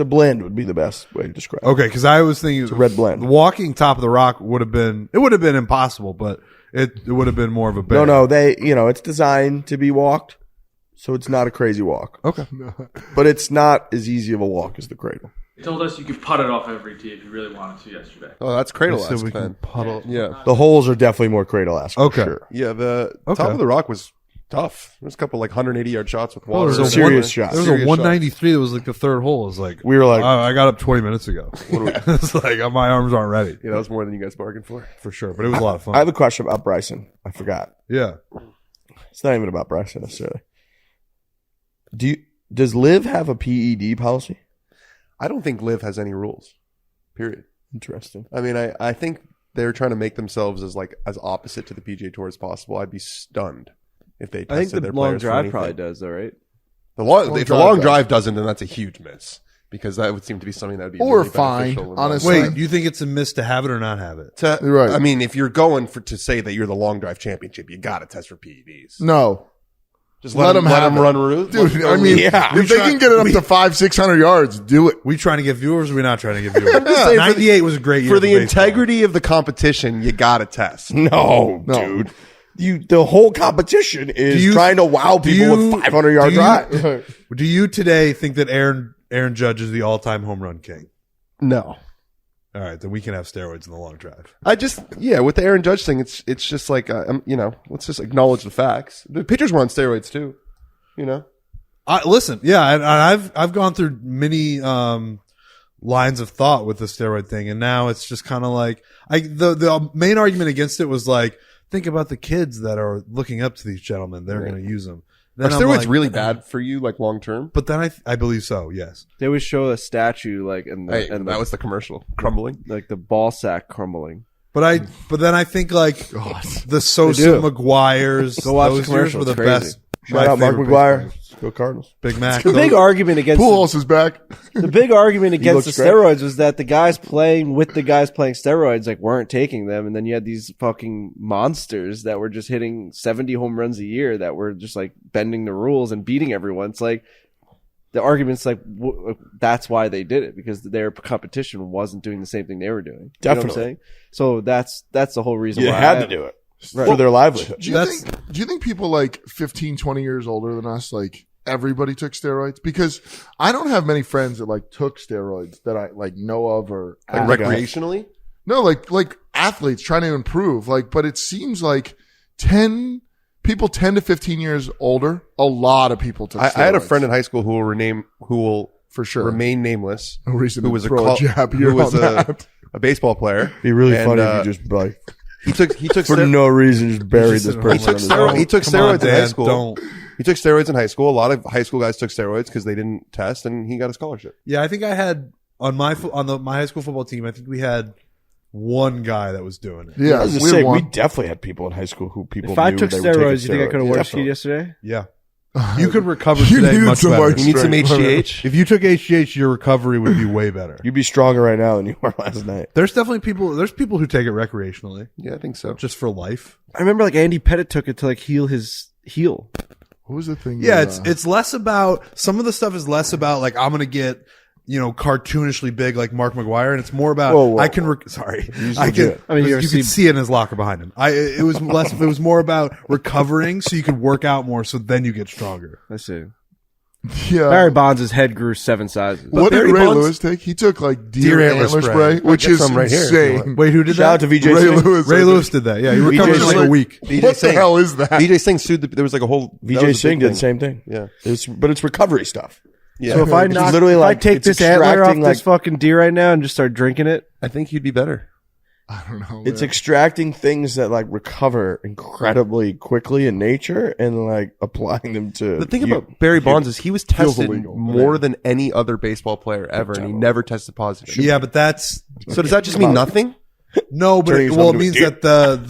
blend would be the best way to describe it. okay, because I was thinking It's a red blend. walking top of the rock would have been impossible, but it would have been more of a bear. No, it's designed to be walked, so it's not a crazy walk. Okay. But it's not as easy of a walk as the cradle. They told us you could putt it off every tee if you really wanted to yesterday. Oh, that's Cradle-esque, So we can then. puddle. Yeah. The holes are definitely more Cradle-esque. Okay. For sure. Yeah, the Okay. top of the rock was tough. There's a couple 180-yard shots with Well, water. there was a Serious one- shots. There was Serious a 193 that was like the third hole. It was like We were like, I got up 20 minutes ago. It's like my arms aren't ready Yeah, that was more than you guys bargained for. for sure, but it was a lot of fun. I have a question about Bryson. I forgot. Yeah. It's not even about Bryson necessarily. Does Liv have a PED policy? I don't think Liv has any rules. Period. Interesting. I mean, I think they're trying to make themselves as opposite to the PGA Tour as possible. I'd be stunned if they tested I think the their long players for drive anything. probably does, though, right? If the long drive doesn't, then that's a huge miss because that would seem to be something that would be Or really fine, beneficial. honestly. Wait, do you think it's a miss to have it or not have it? You're right. I mean, if you're going to say that you're the long drive championship, you got to test for PEDs. No. Just Let them have it. run route, Dude, I mean, if they can get it up to 500-600 yards, do it. We trying to get viewers? Or we not trying to get viewers? saying for 98 was a great year for the baseball. integrity of the competition, you got to test. No, dude. The whole competition is you- trying to wow people with 500-yard drives. Do you today think that Aaron Judge is the all-time home run king? No. All right, then we can have steroids in the long drive. With the Aaron Judge thing, it's just like, let's just acknowledge the facts. The pitchers were on steroids too, Listen, yeah, and I've gone through many lines of thought with the steroid thing, and now it's just kind of like the main argument against it was like, think about the kids that are looking up to these gentlemen; they're going to use them. Are Then I'm steroids like, really bad for you, like long term? But then I believe so. Yes. They always show a statue like in the Hey, and that was the commercial crumbling. like the ball sack crumbling. But then I think like the Sosa They do. McGuires, Go watch the those years commercial, were the it's crazy. best. Shout My out Mark favorite McGuire. baseball. Go Cardinals. Big Mac. The big argument against Pujols is back. the big argument against the looks great. steroids was that the guys playing with the guys playing steroids like weren't taking them, and then you had these fucking monsters that were just hitting 70 home runs a year that were just like bending the rules and beating everyone. It's like the argument's like that's why they did it, because their competition wasn't doing the same thing they were doing. You know what I'm Definitely. saying? So that's the whole reason You why had I- to do it Right. for their livelihood. Do you think people like 15, 20 years older than us, like everybody took steroids? Because I don't have many friends that like took steroids that I like know of or Like recreationally? No, like athletes trying to improve. Like, but it seems like 10 to 15 years older, a lot of people took steroids. I had a friend in high school who will for sure remain nameless. No reason Who to was a throw a jab who here was on a, that. a baseball player. Be really And, funny if you just like he took for no reason just buried this person. He took Come on, steroids in high Dan, school. Don't. He took steroids in high school. A lot of high school guys took steroids because they didn't test, and he got a scholarship. Yeah, I think I had on my high school football team. I think we had one guy that was doing it. Yeah, I was just we had saying, we one. definitely had people in high school who people If I knew took they were taking steroids, you think I could have worked Definitely. yesterday? Yeah, you could recover You today needed much some better. white You need some Straight. HGH. If you took HGH, your recovery would be way better. You'd be stronger right now than you were last night. There's definitely people. There's people who take it recreationally, Yeah, I think so. just for life. I remember like Andy Pettit took it to like heal his heel. What was the thing? Yeah, that, it's less about some of the stuff is less about like I'm gonna get cartoonishly big like Mark McGuire, and it's more about Whoa. I can. Sorry, He's I can. legit. I mean, you you ever can see- see it in his locker behind him. It was less. It was more about recovering so you could work out more, so then you get stronger. I see. yeah. Barry Bonds' head grew 7 sizes. What did Barry Ray Bonds- Lewis take? He took like deer, Deer antler antler spray, spray. which I'll get is some right here if you insane. Wait, who did Shout out that? to VJ Ray Singh. Lewis. Ray Lewis did that. Yeah, he recovered in like a Singh. week. VJ What the Singh. hell is that? VJ Singh sued. There was like a whole. that was a VJ big Singh did the thing. same thing. Yeah. But it's recovery stuff. Yeah. So if I It's knock, literally if I like- take it's this antler off extracting, this like- fucking deer right now and just start drinking it, I think you'd be better. I don't know. It's man. extracting things that like recover incredibly quickly in nature and like applying them to The thing about Barry Bonds is he was Feels tested illegal. more than any other baseball player ever, and he never tested positive. Yeah, but that's So does that just mean nothing? no. But Turning it yourself means into a that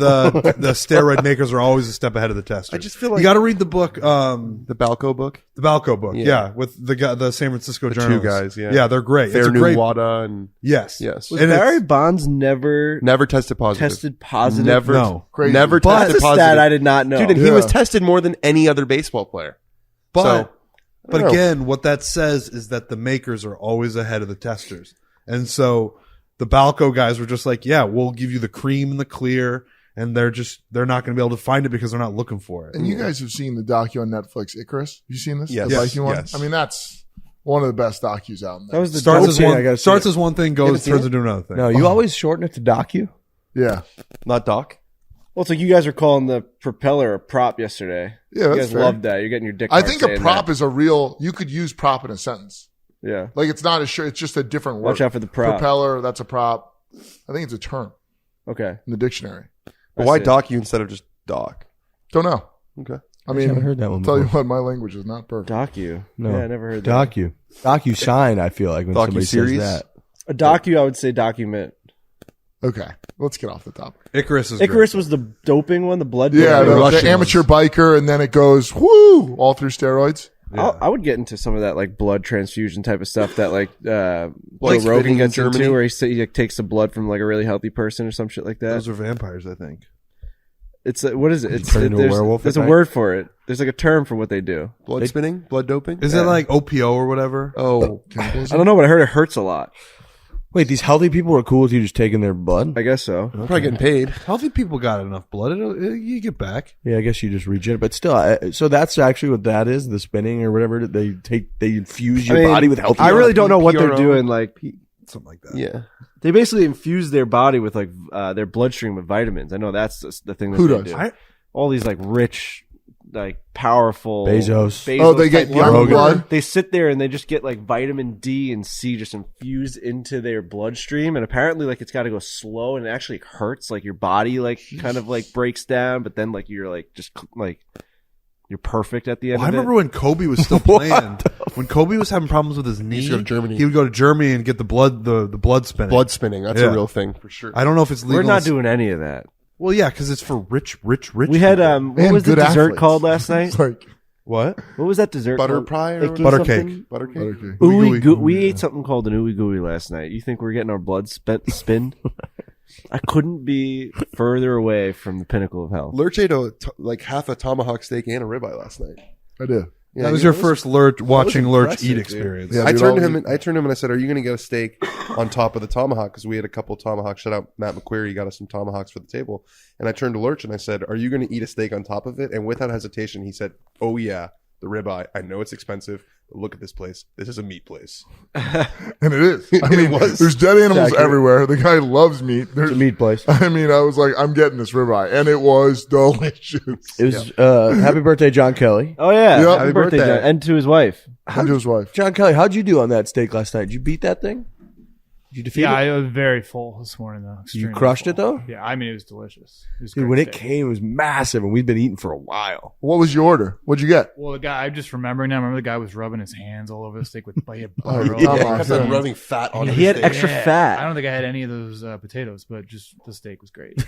the steroid makers are always a step ahead of the testers. I just feel like- you got to read the book, The Balco book, the Balco book. Yeah. Yeah, with the San Francisco two journalists. guys, yeah. yeah, they're great. Fair it's a New great. Wada, and Yes, yes, was And Barry it's- Bonds never never tested positive. tested positive? Never, No. Crazy. never But tested that's a positive. stat I did not know. Dude, and he was Yeah. tested more than any other baseball player. But So, I but don't know. again, what that says is that the makers are always ahead of the testers, and so the Balco guys were just like, yeah, we'll give you the cream and the clear, and they're not going to be able to find it because they're not looking for it. And you guys have seen the docu on Netflix, Icarus. Have you seen this? Yes. The Viking one? Yes. I mean, that's One of the best docus out in That there. was the Starts as I one. gotta see Starts it. as one thing, goes turns into another thing. No, you always shorten it to docu. Yeah. Not Doc. Well, it's like you guys were calling the propeller a prop yesterday. Yeah, You that's guys fair. loved that. You're getting your dick I hard think a saying prop that. is a real, you could use prop in a sentence. Yeah. Like it's not a shirt, it's just a different word. Watch out for the prop. Propeller, that's a prop. I think it's a term Okay. in the dictionary. But why see. Doc you instead of just Doc? Don't know. Okay. I I haven't mean, heard that one tell you before. what, my language is not perfect. Docu. No. Yeah, I never heard that. Docu sign. I feel like when somebody says Docu-series? that. A docu, I would say document. Okay, let's get off the topic. Icarus is Icarus was the doping one, the blood. Yeah, doping. the Russian amateur biker, and then it goes whoo all through steroids. I would get into some of that like blood transfusion type of stuff that like Joe spitting Rogan in gets Germany? into, where he takes the blood from like a really healthy person or some shit like that. Those are vampires, I think. It's what is it? It's turn into a werewolf There's at a night? word for it. There's like a term for what they do. Blood spinning? Blood doping? Is it like OPO or whatever? Oh, I don't know, but I heard it hurts a lot. Wait, these healthy people are cool with you just taking their blood? I guess so. probably getting paid. Healthy people got enough blood. You get back. Yeah, I guess you just regenerate. But still, so that's actually what that is, the spinning or whatever. They infuse your I mean, body with healthy I really don't know what they're PRO. doing. Like Something like that. Yeah. they basically infuse their body with like their bloodstream with vitamins. I know that's the thing that Who they does? do. All these like rich, like powerful Bezos. Oh, they get type young ones. blood? They sit there and they just get like vitamin D and C just infused into their bloodstream, and apparently like it's got to go slow and it actually hurts. Like your body like kind of like breaks down, but then like you're like just like you're perfect at the end. Well, I of it. remember when Kobe was still playing. When Kobe was having problems with his knee, used to go to Germany. he would go to Germany and get the blood spinning. Blood spinning. That's Yeah. a real thing for sure. I don't know if it's legal. We're not doing any of that. Well, yeah, because it's for rich. We had what And was the good dessert athletes. called last night? It's like What? What was that dessert? Butter called? pie or Icky Butter something? cake. Butter cake? okay. Ooey goo. We ate something called an ooey gooey last night. You think we're getting our blood spinned? I couldn't be further away from the pinnacle of health. Lurch ate like half a tomahawk steak and a ribeye last night. I did. Yeah, That was you your know, first Lurch watching Lurch impressive, eat dude. experience. Yeah. I dude, turned to I'll him. eat- I turned to him and I said, "Are you going to get a steak on top of the tomahawk?" Because we had a couple tomahawks. Shout out Matt McQuarrie. He got us some tomahawks for the table. And I turned to Lurch and I said, "Are you going to eat a steak on top of it?" And without hesitation, he said, "Oh yeah, the ribeye. I know it's expensive, but look at this place. This is a meat place." And it is. I It mean, was. there's dead animals accurate. everywhere. The guy loves meat. There's, It's a meat place. I mean, I was like, I'm getting this ribeye, and it was delicious. It was happy birthday, John Kelly. Oh yeah, Yep. happy birthday, birthday. John. And to his wife. And to his wife. John Kelly, how'd you do on that steak last night? Did you beat that thing? Did you defeat Yeah, it? I was very full this morning though. Extremely crushed it, full. though? Yeah, I mean it was delicious. It was Dude, great when it steak. came, it was massive, and we'd been eating for a while. What was your order? What'd you get? Well, the guy, I'm just remembering now. I remember the guy was rubbing his hands all over the steak with he had Oh, butter all yeah. over Yeah. it. Kept on rubbing fat on He had steak. extra Yeah. fat. I don't think I had any of those potatoes, but just the steak was great.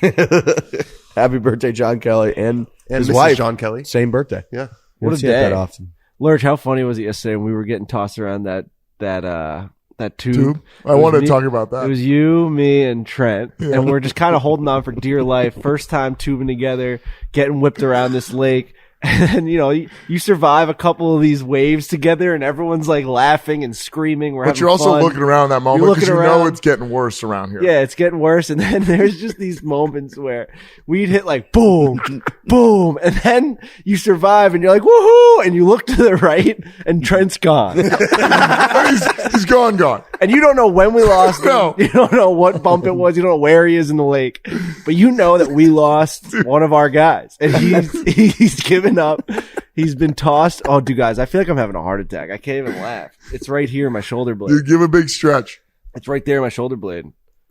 Happy birthday, John Kelly, and And his Mrs. wife. John Kelly. Same birthday. Yeah. You What don't a see it that day. often. Lurch, how funny was it yesterday when we were getting tossed around that tube? Tube? I It was wanted me- to talk about that. It was you, me, and Trent, and we're just kind of holding on for dear life. First time tubing together, getting whipped around this lake. And you survive a couple of these waves together, and everyone's like laughing and screaming. We're But having you're also fun. looking around that moment You're because looking you know around. it's getting worse around here. Yeah, it's getting worse. And then there's just these moments where we'd hit like boom, boom. And then you survive and you're like, woohoo. And you look to the right and Trent's gone. he's gone. And you don't know when we lost him. No. You don't know what bump it was. You don't know where he is in the lake. But you know that we lost one of our guys. And he's given up. He's been tossed. Oh, dude, guys, I feel like I'm having a heart attack. I can't even laugh. It's right here in my shoulder blade. You give a big stretch. It's right there in my shoulder blade.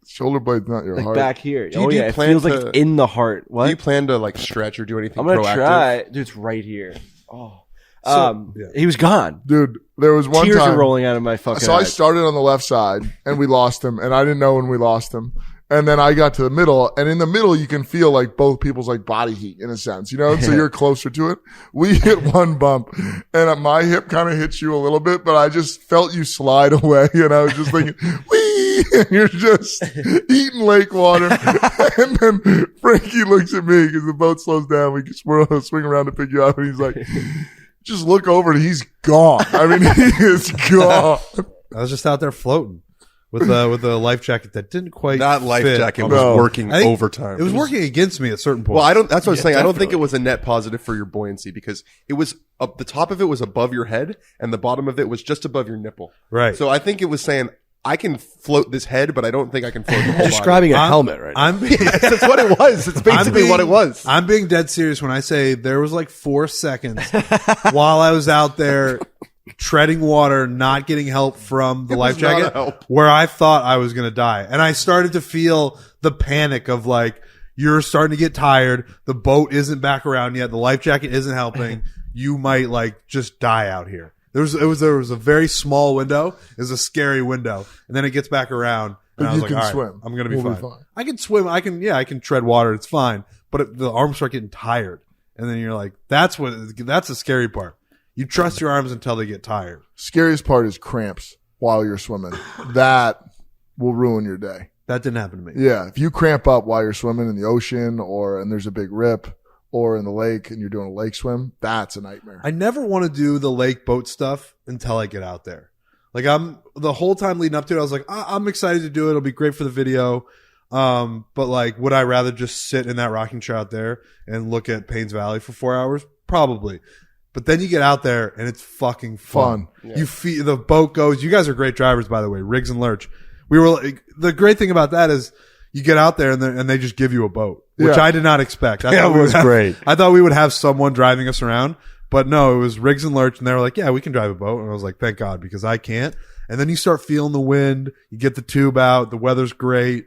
Shoulder blade's not your Like heart. back here. Do you- Oh, do you yeah. It plan feels like to- it's in the heart. What? Do you plan to like stretch or do anything I'm gonna proactive? try. Dude, it's right here. Oh, yeah. he was gone. Dude, there was one Tears time. are rolling out of my fucking So I eyes. started on the left side and we lost him, and I didn't know when we lost him. And then I got to the middle, and in the middle you can feel like both people's like body heat in a sense, so you're closer to it. We hit one bump, and my hip kind of hits you a little bit, but I just felt you slide away, and I was just thinking, wee, and you're just eating lake water. And then Frankie looks at me because the boat slows down. We swing around to pick you up, and he's like, just look over, and he's gone. I mean, he is gone. I was just out there floating with a life jacket that didn't quite That life fit. jacket was No. working I think overtime. It was working against me at certain points. Well, I don't. That's what I was saying. I don't think it was a net positive for your buoyancy because it was up. The top of it was above your head, and the bottom of it was just above your nipple. Right. So I think it was saying I can float this head, but I don't think I can float the whole body. Describing a helmet right now. I'm being, That's what it was. It's basically what it was. I'm being dead serious when I say there was like 4 seconds while I was out there treading water, not getting help from the life was not jacket, a help. where I thought I was going to die. And I started to feel the panic of like, you're starting to get tired. The boat isn't back around yet. The life jacket isn't helping. You might like just die out here. There was a very small window. It was a scary window. And then it gets back around. And But I was you like, can all right, swim. I'm going to be We'll fine. I can swim. I can tread water. It's fine. But the arms start getting tired. And then you're like, that's the scary part. You trust your arms until they get tired. Scariest part is cramps while you're swimming. That will ruin your day. That didn't happen to me. Yeah. If you cramp up while you're swimming in the ocean and there's a big rip or in the lake and you're doing a lake swim, that's a nightmare. I never want to do the lake boat stuff until I get out there. Like the whole time leading up to it, I was like, I'm excited to do it. It'll be great for the video. But like, would I rather just sit in that rocking chair out there and look at Paynes Valley for 4 hours? Probably. But then you get out there and it's fucking fun. Yeah. You feel the boat goes. You guys are great drivers, by the way, Riggs and Lurch. We were like, the great thing about that is you get out there and they just give you a boat, which Yeah. I did not expect. I Yeah, thought it we would was have- great. I thought we would have someone driving us around, but no, it was Riggs and Lurch, and they were like, "Yeah, we can drive a boat." And I was like, "Thank God," because I can't. And then you start feeling the wind. You get the tube out. The weather's great.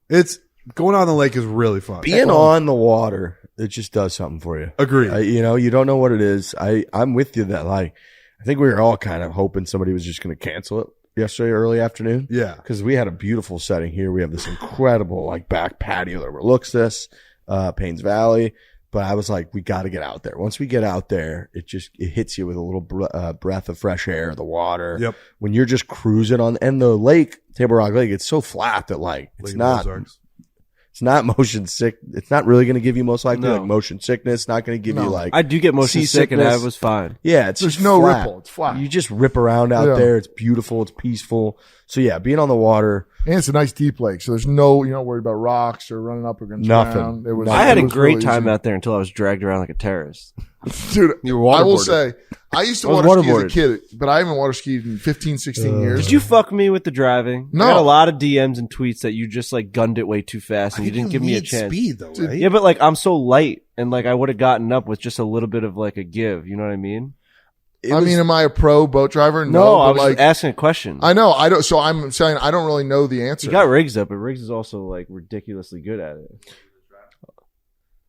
It's going on the lake is really fun. Being on the water, it just does something for you. Agreed. You don't know what it is. I'm with you that like, I think we were all kind of hoping somebody was just going to cancel it yesterday early afternoon. Yeah. Because we had a beautiful setting here. We have this incredible like back patio that overlooks this, Paynes Valley. But I was like, we got to get out there. Once we get out there, it hits you with a little breath of fresh air, the water. Yep. When you're just cruising and the lake, Table Rock Lake, it's so flat that like, Lake of Ozarks. it's not motion sick. It's not really going to give you most likely No. like motion sickness. Not going to give you like, I do get motion sick, and I seasickness. was fine. yeah, it's There's just no flat. ripple. It's flat. You just rip around out Yeah. there. It's beautiful. It's peaceful. So yeah, being on the water. And it's a nice deep lake, so there's no, you're not worried about rocks or running up against Nothing. ground. It was, I had it a was great really time easy. out there until I was dragged around like a terrorist. Dude, You were I will waterboarded. say, I used to I was water ski as a waterboarded. kid, but I haven't water skied in 15, 16 years. Did you fuck me with the driving? No. I got a lot of DMs and tweets that you just like gunned it way too fast and you didn't give me a need chance. Speed though, right? Yeah, but like I'm so light and like I would have gotten up with just a little bit of like a give. You know what I mean? I mean, am I a pro boat driver? No, I but was like, asking a question. I know, I don't, so I'm saying I don't really know the answer. You got Riggs up, but Riggs is also like ridiculously good at it.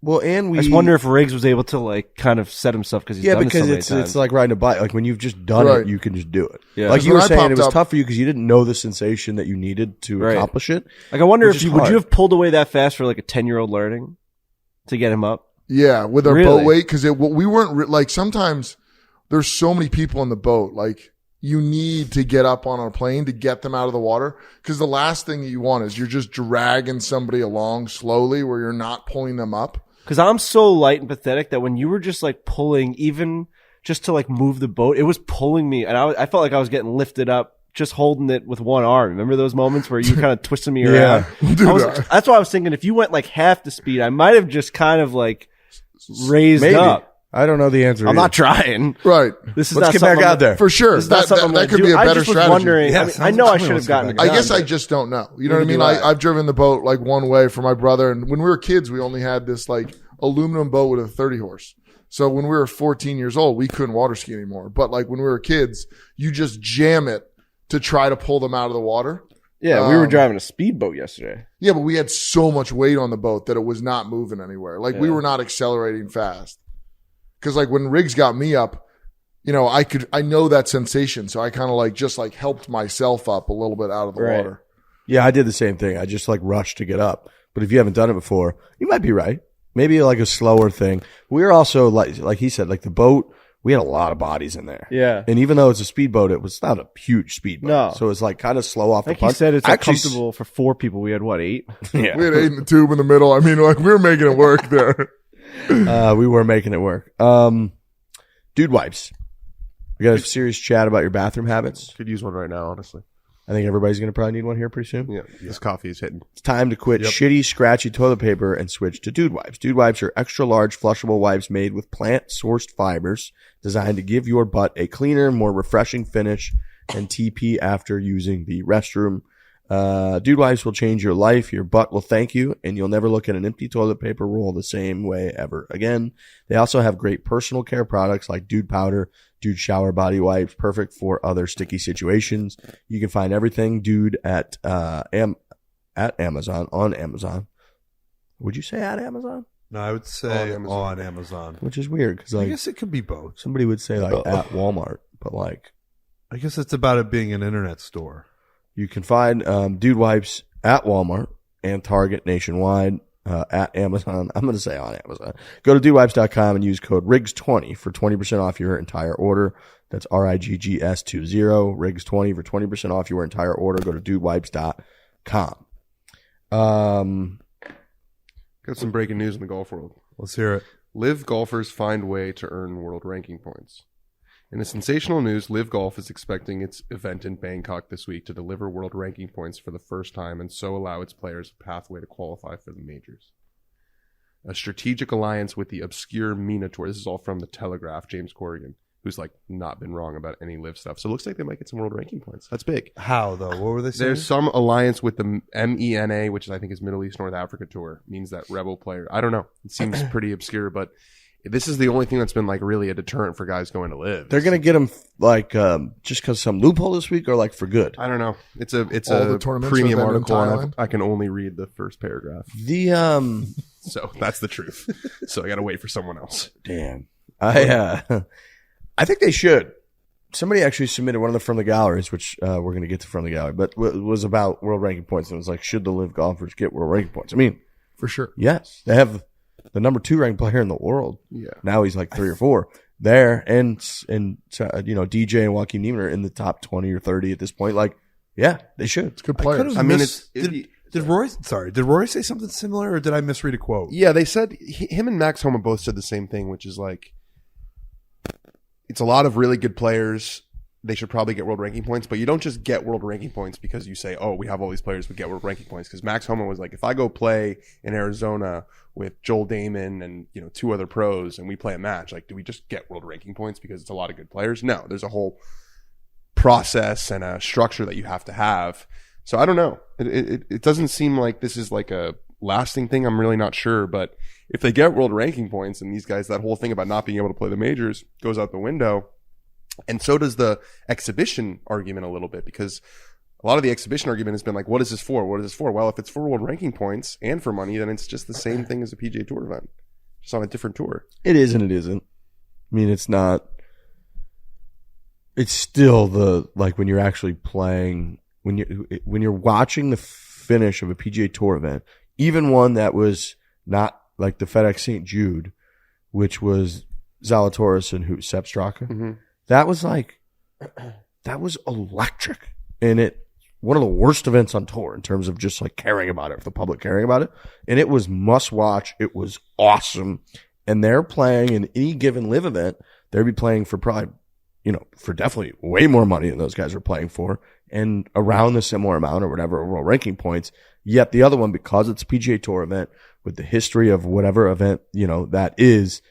Well, and we I just wonder if Riggs was able to like kind of set himself because he's done because it so many it's times. like riding a bike. Like when you've just done Right. it, you can just do it. Yeah. Like Because you were when I saying, it popped was up- tough for you because you didn't know the sensation that you needed to Right. accomplish it. Like I wonder Which if is you would hard. you have pulled away that fast for like a 10-year-old learning to get him up? Yeah, with our Really? boat weight, because we weren't like sometimes there's so many people in the boat. Like you need to get up on a plane to get them out of the water, because the last thing that you want is you're just dragging somebody along slowly where you're not pulling them up. Because I'm so light and pathetic that when you were just like pulling, even just to like move the boat, it was pulling me, and I felt like I was getting lifted up. Just holding it with one arm. Remember those moments where you kind of twisted me around? Dude, That's why I was thinking if you went like half the speed, I might have just kind of like raised Maybe. up. I don't know the answer. I'm either. not trying. Right. This is Let's not get something back I'm- out there. For sure. This is not something I'm That gonna could be do. a I better just was strategy. wondering. Yeah, I, mean, sounds I know I like should have someone gotten wants it to I done. guess I but- just don't know. You know what I Neither mean? do I. I've driven the boat like one way for my brother, and when we were kids, we only had this like aluminum boat with a 30 horse. So when we were 14 years old, we couldn't water ski anymore. But like when we were kids, you just jam it to try to pull them out of the water. Yeah, we were driving a speedboat yesterday. Yeah, but we had so much weight on the boat that it was not moving anywhere. Like we Yeah. were not accelerating fast. Cause like when Riggs got me up, you know, I know that sensation. So I kind of like just like helped myself up a little bit out of the Right. water. Yeah, I did the same thing. I just like rushed to get up. But if you haven't done it before, you might be right. Maybe like a slower thing. We were also like he said, like the boat. We had a lot of bodies in there. Yeah. And even though it's a speedboat, it was not a huge speedboat. No. So it's like kind of slow off I think the he punch. said it's Actually, comfortable for 4 people. We had what, 8? Yeah. We had 8 in the tube in the middle. I mean, like we were making it work there. We were making it work. Dude wipes. We got a serious chat about your bathroom habits. Could use one right now, honestly. I think everybody's going to probably need one here pretty soon. Yeah, this coffee is hitting. It's time to quit shitty, scratchy toilet paper and switch to Dude Wipes. Dude Wipes are extra large flushable wipes made with plant-sourced fibers designed to give your butt a cleaner, more refreshing finish and TP after using the restroom. Dude Wipes will change your life. Your butt will thank you, and you'll never look at an empty toilet paper roll the same way ever again. They also have great personal care products like Dude Powder, Dude Shower Body Wipes, perfect for other sticky situations. You can find everything Dude at Amazon, on Amazon. Would you say at Amazon? No, I would say On on Amazon. Which is weird because I like guess it could be both. somebody would say like at Walmart, but like I guess it's about it being an internet store. you can find Dude Wipes at Walmart and Target nationwide. At Amazon. I'm going to say on Amazon. Go to dudewipes.com and use code RIGGS20 for 20% off your entire order. That's RIGGS20, RIGGS20 for 20% off your entire order. Go to dudewipes.com. Got some breaking news in the golf world. Let's hear it. Live golfers find way to earn world ranking points. In the sensational news, Live Golf is expecting its event in Bangkok this week to deliver world ranking points for the first time and so allow its players a pathway to qualify for the majors. A strategic alliance with the obscure MENA Tour. This is all from the Telegraph, James Corrigan, who's like not been wrong about any Live stuff. So it looks like they might get some world ranking points. That's big. How though? What were they saying? There's some alliance with the MENA, which I think is Middle East North Africa Tour. Means that Rebel player. I don't know. It seems pretty obscure, but this is the only thing that's been like really a deterrent for guys going to Live. They're going to get them like just because some loophole this week or like for good. I don't know. It's All a the tournaments premium are then in article, and Thailand? I can only read the first paragraph. The So that's the truth. So I got to wait for someone else. damn, I think they should. Somebody actually submitted one of the From the Galleries, which we're going to get to From the Gallery, but was about world ranking points. And it was like, should the Live golfers get world ranking points? I mean, For sure. yes, they have the number 2 ranked player in the world. Yeah. Now he's like 3 or 4 there, and DJ and Joaquin Neiman are in the top 20 or 30 at this point. Like, yeah, they should. It's good players. I mean, Did Rory say something similar, or did I misread a quote? yeah, they said him and Max Homa both said the same thing, which is like, it's a lot of really good players. They should probably get world ranking points, but you don't just get world ranking points because you say, oh, we have all these players, we get world ranking points. Because Max Homa was like, if I go play in Arizona with Joel Damon and 2 other pros and we play a match, like, do we just get world ranking points because it's a lot of good players? No, there's a whole process and a structure that you have to have. So I don't know. It doesn't seem like this is like a lasting thing. I'm really not sure, but if they get world ranking points and these guys, that whole thing about not being able to play the majors goes out the window. And so does the exhibition argument a little bit, because a lot of the exhibition argument has been like, what is this for? What is this for? Well, if it's for world ranking points and for money, then it's just the same thing as a PGA Tour event, just on a different tour. It is and it isn't. I mean, it's not. It's still like when you're actually playing, when you're watching the finish of a PGA Tour event, even one that was not like the FedEx St. Jude, which was Zalatoris and Sepp Straka. Mm-hmm. That was electric. And one of the worst events on tour in terms of just like caring about it, the public caring about it. And it was must watch. It was awesome. And they're playing in any given Live event. They'd be playing for probably, for definitely way more money than those guys are playing for, and around the similar amount or whatever overall ranking points. Yet the other one, because it's a PGA Tour event with the history of whatever event, that is,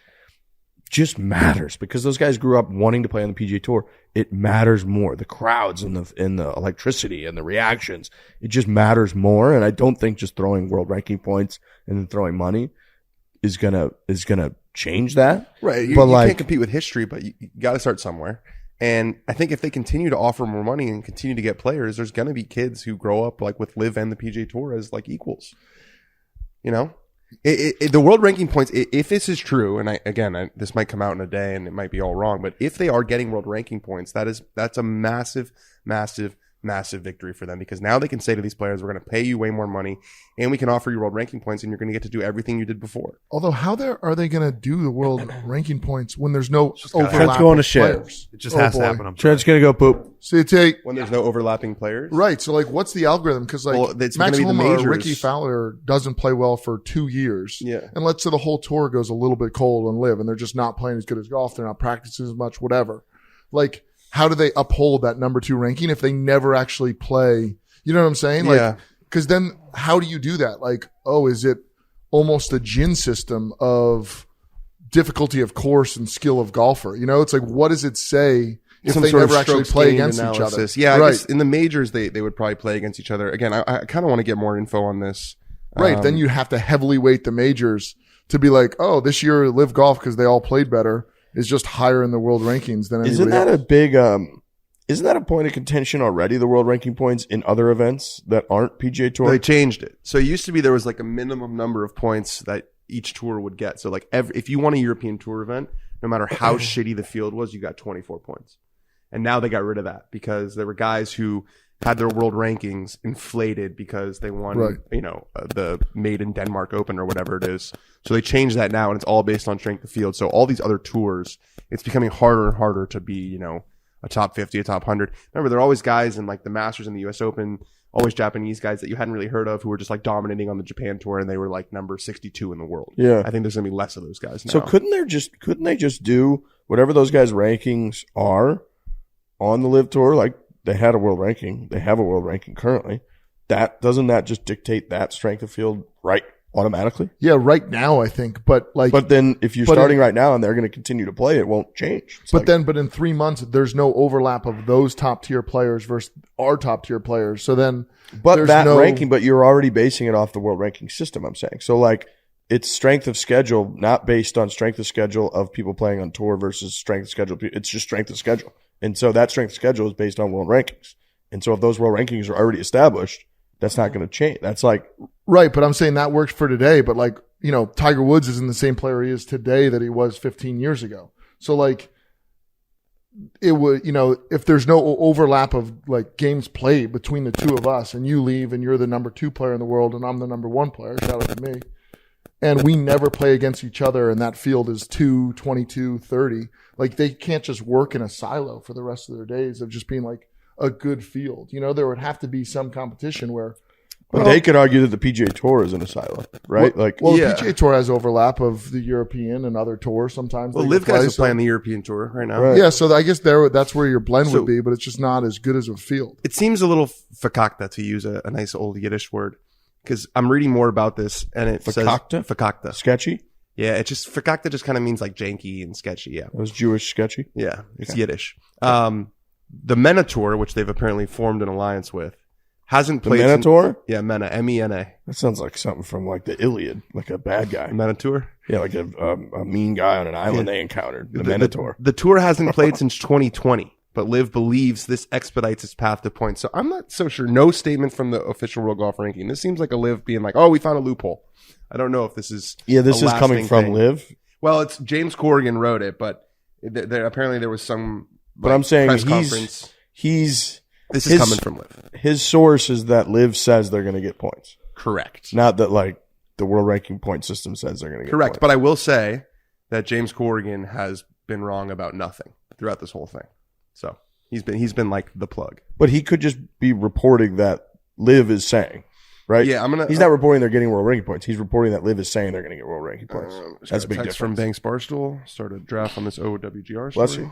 just matters because those guys grew up wanting to play on the PGA Tour. It matters more. The crowds and the electricity and the reactions. It just matters more. And I don't think just throwing world ranking points and then throwing money is gonna change that. Right. You can't compete with history, but you got to start somewhere. And I think if they continue to offer more money and continue to get players, there's going to be kids who grow up like with Live and the PGA Tour as like equals. The world ranking points, if this is true, and this might come out in a day and it might be all wrong, but if they are getting world ranking points, that's a massive, massive, massive victory for them, because now they can say to these players, we're going to pay you way more money and we can offer you world ranking points and you're going to get to do everything you did before. Although, how are they going to do the world ranking points when there's no overlap? Trent's going to shit. Players? It just has to happen. Trent's going to go poop. CT. When there's no overlapping players? Right. So, what's the algorithm? Because, it's Max gonna be the Homa or majors. Ricky Fowler doesn't play well for 2 years. Yeah. And let's say the whole tour goes a little bit cold on Live and they're just not playing as good as golf. They're not practicing as much, whatever. how do they uphold that number 2 ranking if they never actually play? You know what I'm saying? Yeah. Because then how do you do that? Like, oh, is it almost a gin system of difficulty of course and skill of golfer? You know, it's like, what does it say if Some they sort of never actually strokes play gained against each other? analysis. Yeah, I right. guess in the majors they would probably play against each other. Again, I kind of want to get more info on this. Right. Then you have to heavily weight the majors to be like, oh, this year Live Golf, because they all played better, is just higher in the world rankings than anybody Isn't that else. a big? Isn't that a point of contention already? The world ranking points in other events that aren't PGA Tour. They changed it. So it used to be there was like a minimum number of points that each tour would get. So like if you won a European Tour event, no matter how shitty the field was, you got 24 points. And now they got rid of that because there were guys who had their world rankings inflated because they won, Right. the Made in Denmark Open or whatever it is. So they changed that now, and it's all based on strength of field. So all these other tours, it's becoming harder and harder to be, a top 50, a top 100. Remember, there are always guys in like the Masters and the U.S. Open, always Japanese guys that you hadn't really heard of who were just like dominating on the Japan tour, and they were like number 62 in the world. Yeah. I think there's gonna be less of those guys now. So couldn't they just do whatever those guys' rankings are on the Live Tour? Like they had a world ranking, they have a world ranking currently. Doesn't that just dictate that strength of field right automatically? Yeah, right now I think, but then if you're starting right now and they're going to continue to play, it won't change. It's but in 3 months there's no overlap of those top tier players versus our top tier players. So then, there's ranking, but you're already basing it off the world ranking system. I'm saying so like. It's strength of schedule, not based on strength of schedule of people playing on tour versus strength of schedule. It's just strength of schedule. And so that strength of schedule is based on world rankings. And so if those world rankings are already established, that's not going to change. That's like, right. But I'm saying that works for today. But like, Tiger Woods isn't the same player he is today that he was 15 years ago. So like, it would, if there's no overlap of like games played between the two of us and you leave and you're the number 2 player in the world and I'm the number 1 player, shout out to me. And we never play against each other, and that field is 2, 22, 30. Like, they can't just work in a silo for the rest of their days of just being like a good field. There would have to be some competition where. But they could argue that the PGA Tour is in a silo, right? The PGA Tour has overlap of the European and other tours sometimes. Well, Live guys are playing the European Tour right now. Right. Yeah, so I guess that's where your blend would be, but it's just not as good as a field. It seems a little fakakta, to use a nice old Yiddish word. Because I'm reading more about this, and it Fakakta? says fakakta. Sketchy? Yeah, it just fakakta just kind of means like janky and sketchy. Yeah, That was Jewish sketchy. yeah, it's Yiddish. The MENA Tour, which they've apparently formed an alliance with, hasn't The played. Minotaur? Yeah, MENA, MENA. That sounds like something from like the Iliad, like a bad guy. MENA Tour. Yeah, like a mean guy on an island they encountered. The Minotaur. The tour hasn't played since 2020. But Liv believes this expedites its path to points. So I'm not so sure. No statement from the official World Golf Ranking. This seems like a Liv being like, oh, we found a loophole. I don't know if this is This a is coming lasting from thing. Liv. Well, it's James Corrigan wrote it, but apparently there was some. But I'm saying press conference. This is coming from Liv. His source is that Liv says they're going to get points. Correct. Not that like the world ranking point system says they're going to get Correct. points. But I will say that James Corrigan has been wrong about nothing throughout this whole thing. So he's been like the plug. But he could just be reporting that Liv is saying, right? Yeah, He's not reporting they're getting world ranking points. He's reporting that Liv is saying they're going to get world ranking points. That's a big difference. From Banks Barstool. Start a draft on this OWGR story. Bless you.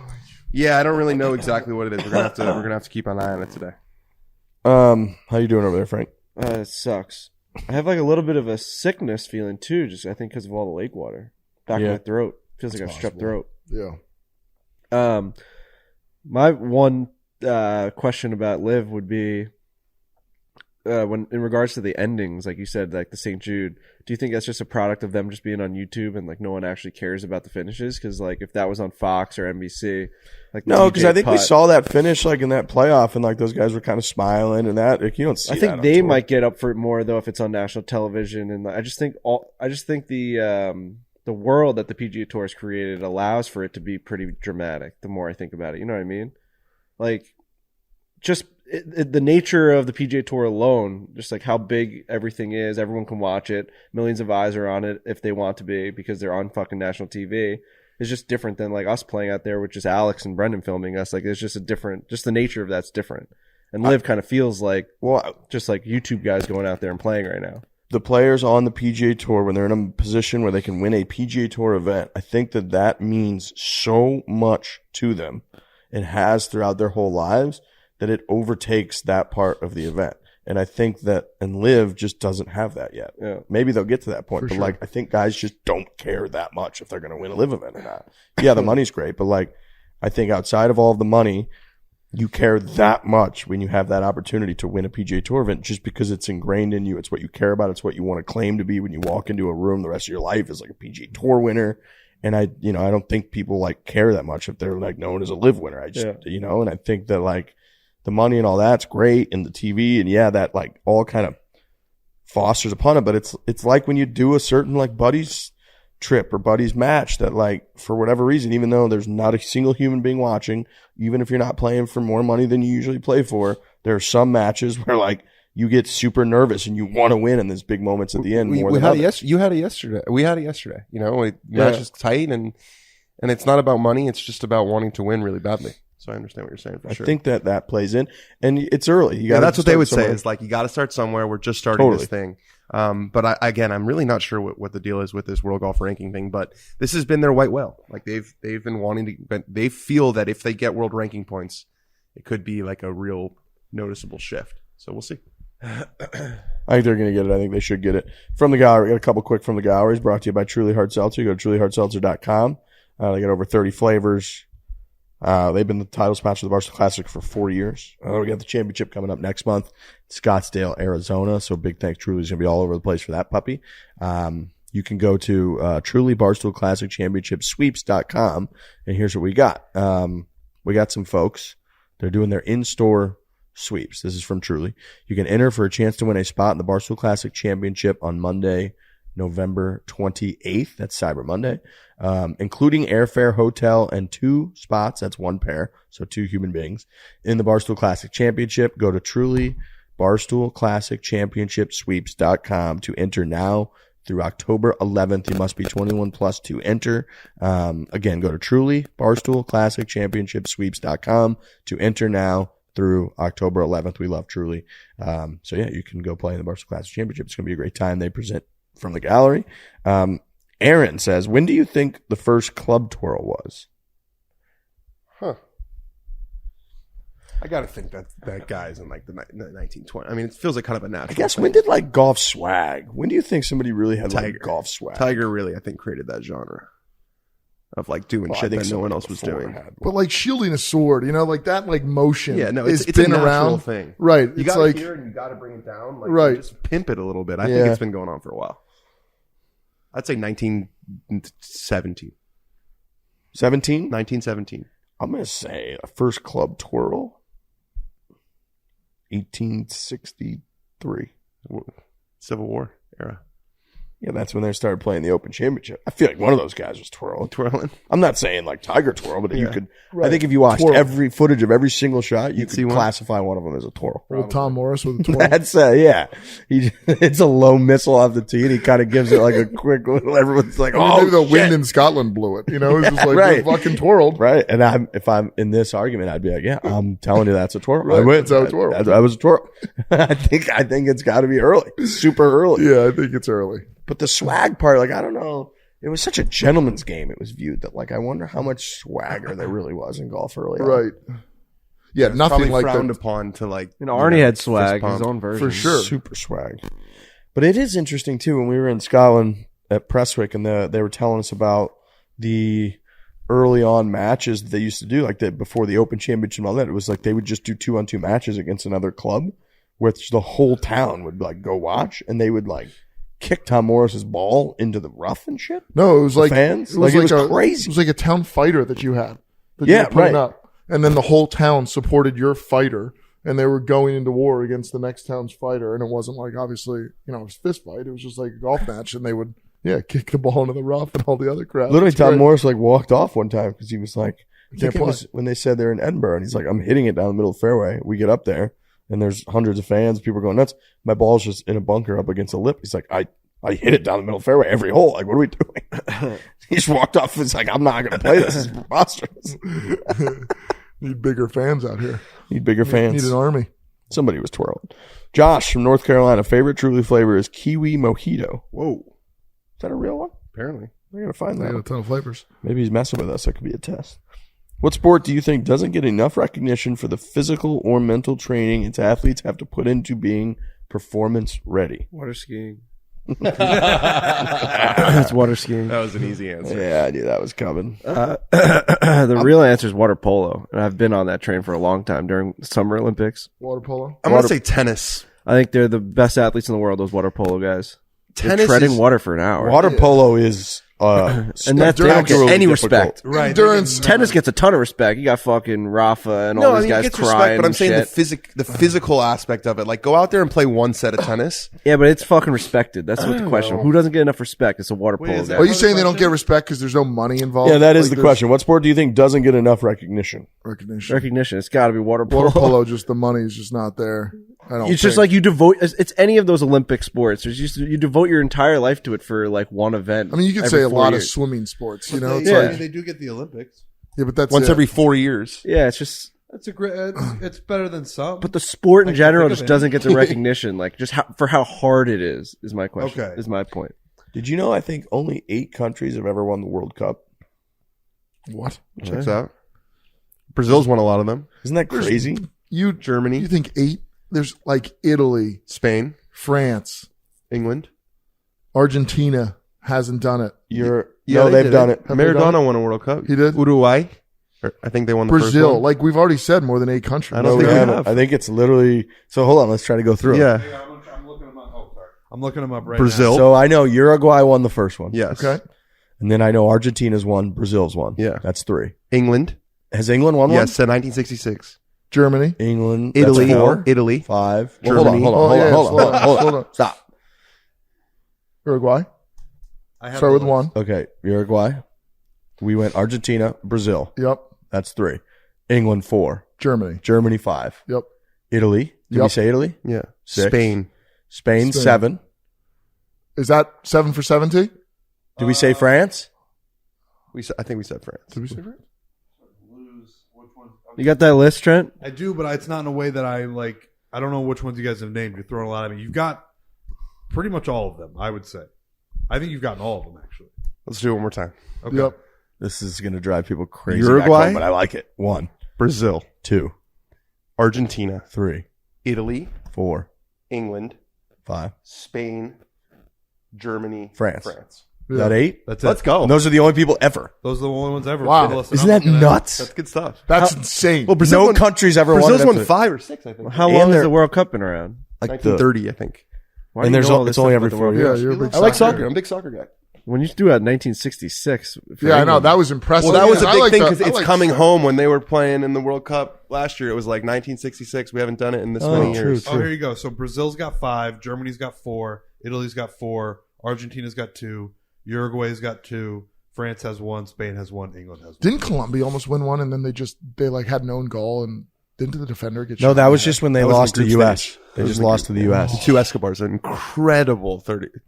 Yeah, I don't really know exactly what it is. We're gonna have to keep an eye on it today. How you doing over there, Frank? It sucks. I have like a little bit of a sickness feeling too, just I think because of all the lake water. Back in my throat. Feels like I have strep throat. Yeah. My one question about Liv would be when in regards to the endings, like you said, like the St. Jude, do you think that's just a product of them just being on YouTube and like no one actually cares about the finishes? Because like if that was on Fox or NBC, like No, because I think we putt- saw that finish like in that playoff, and like those guys were kind of smiling and that. Like, you don't see. I that think on they tour. might get up for it more though if it's on national television, and I just think the world that the PGA Tour has created allows for it to be pretty dramatic. The more I think about it, you know what I mean? Like, just the nature of the PGA Tour alone, just like how big everything is, everyone can watch it. Millions of eyes are on it if they want to be because they're on fucking national TV. It's just different than like us playing out there with just Alex and Brendan filming us. Like, it's just just the nature of that's different. And Liv kind of feels like, just like YouTube guys going out there and playing right now. The players on the PGA Tour, when they're in a position where they can win a PGA Tour event, I think that means so much to them. and has throughout their whole lives, that it overtakes that part of the event. And I think that, and Live just doesn't have that yet. Yeah. Maybe they'll get to that point, For but sure. like, I think guys just don't care that much if they're going to win a Live event or not. Yeah, the money's great, but like, I think outside of all of the money, you care that much when you have that opportunity to win a PGA Tour event, just because it's ingrained in you. It's what you care about. It's what you want to claim to be when you walk into a room. The rest of your life is like a PGA Tour winner. And I don't think people like care that much if they're like known as a Live winner. I just, and I think that like the money and all that's great, and the TV, and yeah, that like all kind of fosters upon it. But it's like when you do a certain like buddies trip or buddies match that like, for whatever reason, even though there's not a single human being watching, even if you're not playing for more money than you usually play for, there are some matches where like you get super nervous and you want to win in these big moments at the end. You had it yesterday. We had it yesterday. Match is tight, and it's not about money. It's just about wanting to win really badly. So I understand what you're saying for sure. I think that plays in, and it's early. That's what they would say. Is like, you got to start somewhere. We're just starting this thing. But I'm really not sure what the deal is with this World Golf Ranking thing. But this has been their white whale. Like they've been wanting to. But they feel that if they get World Ranking points, it could be like a real noticeable shift. So we'll see. I think they're going to get it. I think they should get it. From the gallery, got a couple quick from the galleries, brought to you by Truly Hard Seltzer. You go to trulyhardseltzer.com. They got over 30 flavors. They've been the title sponsor of the Barstool Classic for 4 years. We got the championship coming up next month, Scottsdale, Arizona. So big thanks. Truly's going to be all over the place for that puppy. You can go to Truly Barstool Classic Championship Sweeps.com, and here's what we got. We got some folks. They're doing their in-store sweeps. This is from Truly. You can enter for a chance to win a spot in the Barstool Classic Championship on Monday, November 28th. That's Cyber Monday. Including airfare, hotel, and 2 spots. That's 1 pair. So 2 human beings in the Barstool Classic Championship. Go to Truly Barstool Classic Championship Sweeps.com to enter now through October 11th. You must be 21 plus to enter. Again, go to Truly Barstool Classic Championship Sweeps.com to enter now through October 11th. We love Truly. So yeah, you can go play in the Barstool Classic Championship. It's going to be a great time. They present from the gallery. Aaron says, when do you think the first club twirl was? I got to think that guy's in like the 1920s. I mean, it feels like kind of a natural. I guess thing. when did like golf swag? When do you think somebody really had like golf swag? Tiger really, I think, created that genre of like doing shit that no one else was doing. But like shielding a sword, like that like motion. Yeah, no, it's it's been a natural around. thing. Right. You it's got like to hear it and you got to bring it down. Like, right. Just pimp it a little bit. I think it's been going on for a while. I'd say 1917. 1917. I'm going to say a first club twirl, 1863. Civil War era. Yeah, that's when they started playing the Open Championship. I feel like one of those guys was twirling. I'm not saying like Tiger twirl, but you could. Right. I think if you watched every footage of every single shot, you could classify one of them as a twirl. Old Tom Morris with a twirl. That's yeah. It's a low missile off the tee, and he kind of gives it like a quick little. Everyone's like, "Oh, maybe the wind in Scotland blew it." It's just like right. fucking twirled. Right. And if I'm in this argument, I'd be like, "Yeah, I'm telling you that's a twirl. Right. I win. That's how it's twirled. That was a twirl." I think it's got to be early, super early. Yeah, I think it's early. But the swag part, like, I don't know. It was such a gentleman's game. It was viewed that, like, I wonder how much swagger there really was in golf early on. Right. Yeah, nothing like frowned that. upon to like. Arnie had swag, his own version. For sure. Super swag. But it is interesting, too, when we were in Scotland at Prestwick and they were telling us about the early on matches that they used to do, like before the Open Championship and all that. It was like they would just do 2-on-2 matches against another club, which the whole town would, like, go watch, and they would, like, kick Tom Morris's ball into the rough and shit. No, it was like fans. It was crazy. It was like a town fighter that you had. That Yeah, you were putting right. up. And then the whole town supported your fighter, and they were going into war against the next town's fighter. And it wasn't like, obviously, it was fist fight. It was just like a golf match, and they would kick the ball into the rough and all the other crowd. Literally, It's Tom great. Walsh like walked off one time because he was like, I think Can't it was when they said they're in Edinburgh, and he's like, I'm hitting it down the middle of the fairway. We get up there, and there's hundreds of fans. People are going nuts. My ball's just in a bunker up against a lip. He's like, I hit it down the middle of the fairway every hole. Like, what are we doing? He just walked off. He's like, I'm not going to play this. This is preposterous. Need bigger fans out here. Need bigger fans. Need an army. Somebody was twirling. Josh from North Carolina. Favorite Truly flavor is kiwi mojito. Whoa. Is that a real one? Apparently. I got to find They that got a one. ton of flavors. Maybe he's messing with us. That could be a test. What sport do you think doesn't get enough recognition for the physical or mental training its athletes have to put into being performance ready? Water skiing. It's water skiing. That was an easy answer. Yeah, I knew that was coming. The real answer is water polo, and I've been on that train for a long time during the Summer Olympics. Water polo. I'm going to say tennis. I think they're the best athletes in the world. Those water polo guys. They're Tennis treading is- water for an hour. Water polo is and that they don't get structurally any difficult. respect. Right. Endurance. Tennis gets a ton of respect. You got fucking Rafa and No, all I these mean, it guys gets crying. respect, but I'm and saying shit. the physical aspect of it. Like, go out there and play one set of tennis. Yeah, but it's fucking respected. That's what the question. Who doesn't get enough respect? It's a water polo is guy. that- Are you saying they don't get respect because there's no money involved? Yeah, that is Like, the there's question. What sport do you think doesn't get enough recognition? Recognition. Recognition. It's got to be water polo. Water polo, just the money is just not there. I don't. It's just think. like you devote. It's any of those Olympic sports. There's just you devote your entire life to it for like one event. I mean, you could every say a 4 lot of years. swimming sports. You know, it's Yeah. like they do get the Olympics. yeah, but that's Once it. every 4 years. Yeah, it's just. That's a great. It's better than some. But the sport in I general think of just it. doesn't get the recognition. Like just for how hard it is my question. Okay. Is my point. Did you know I think only 8 countries have ever won the World Cup? What Checks out. Brazil's won a lot of them. Isn't that crazy? you Germany, You think 8? There's like Italy, Spain, France, England. Argentina hasn't done it. No, they've did done it. Have they done Maradona won a World Cup. He did? Uruguay. I think they won the first Brazil, one. like we've already said, more than 8 countries. I don't No, think we we haven't. have. I think it's literally. So hold on, let's try to go through it. Yeah. I'm looking them up right Brazil. So I know Uruguay won the first one. Yes. Okay. And then I know Argentina's won, Brazil's won. Yeah. That's 3. England. Has England won Yes, 1966. Germany. one? England. Italy. That's 4. Italy. 5. Germany. Hold Oh, on. yeah, Hold slow on. down, Hold slow on. down. Stop. Uruguay. now. I have Start the with list. 1. Okay. Uruguay. We went Argentina, Brazil. Yep. That's 3. England 4. Germany. Germany 5. Yep. Italy. Did we Yep. say Italy? Yeah. 6. Spain. Spain Spain. 7. Is that 7 for 70? Did we say France? I think we said France. Did we say France? You got that list, Trent? I do, but it's not in a way that I like. I don't know which ones you guys have named. You're throwing a lot at me. You've got pretty much all of them, I would say. I think you've gotten all of them, actually. Let's do it one more time. Okay. Yep. This is going to drive people crazy. Uruguay? back home, but I like it. 1, Brazil. 2, Argentina. 3, Italy. 4, England. 5. Spain. Germany. France. Is Yeah. that 8? That's it. Let's go. And those are the only people ever. Those are the only ones ever. Wow. Listen, Isn't I'm that gonna- nuts? That's good stuff. That's insane. Well, Brazil No won, country's ever won Brazil's it. won up to- 5 or 6, I think. How And long has they're- the World Cup been around? Like the, 1930, I think. Why do and you there's know all al- this it's only stuff every about the 4 World yeah, years. you're a big I like soccer. soccer. I'm a big soccer guy. When you do it at 1966. for Yeah, I know. England. That was impressive. Well, that was a I big like thing the- because I it's like coming soccer. home when they were playing in the World Cup last year. It was like 1966. We haven't done it in this Oh, many true, years. Oh, here you go. So Brazil's got 5, Germany's got 4, Italy's got 4, Argentina's got 2, Uruguay's got 2, France has 1, Spain has 1, England has 1. Didn't Colombia almost win one and then they like had an own goal and didn't the defender get No, shot? that was just when they That was in lost to the the group U.S. stage. They That was just in the lost to the U.S. The Two Escobars, an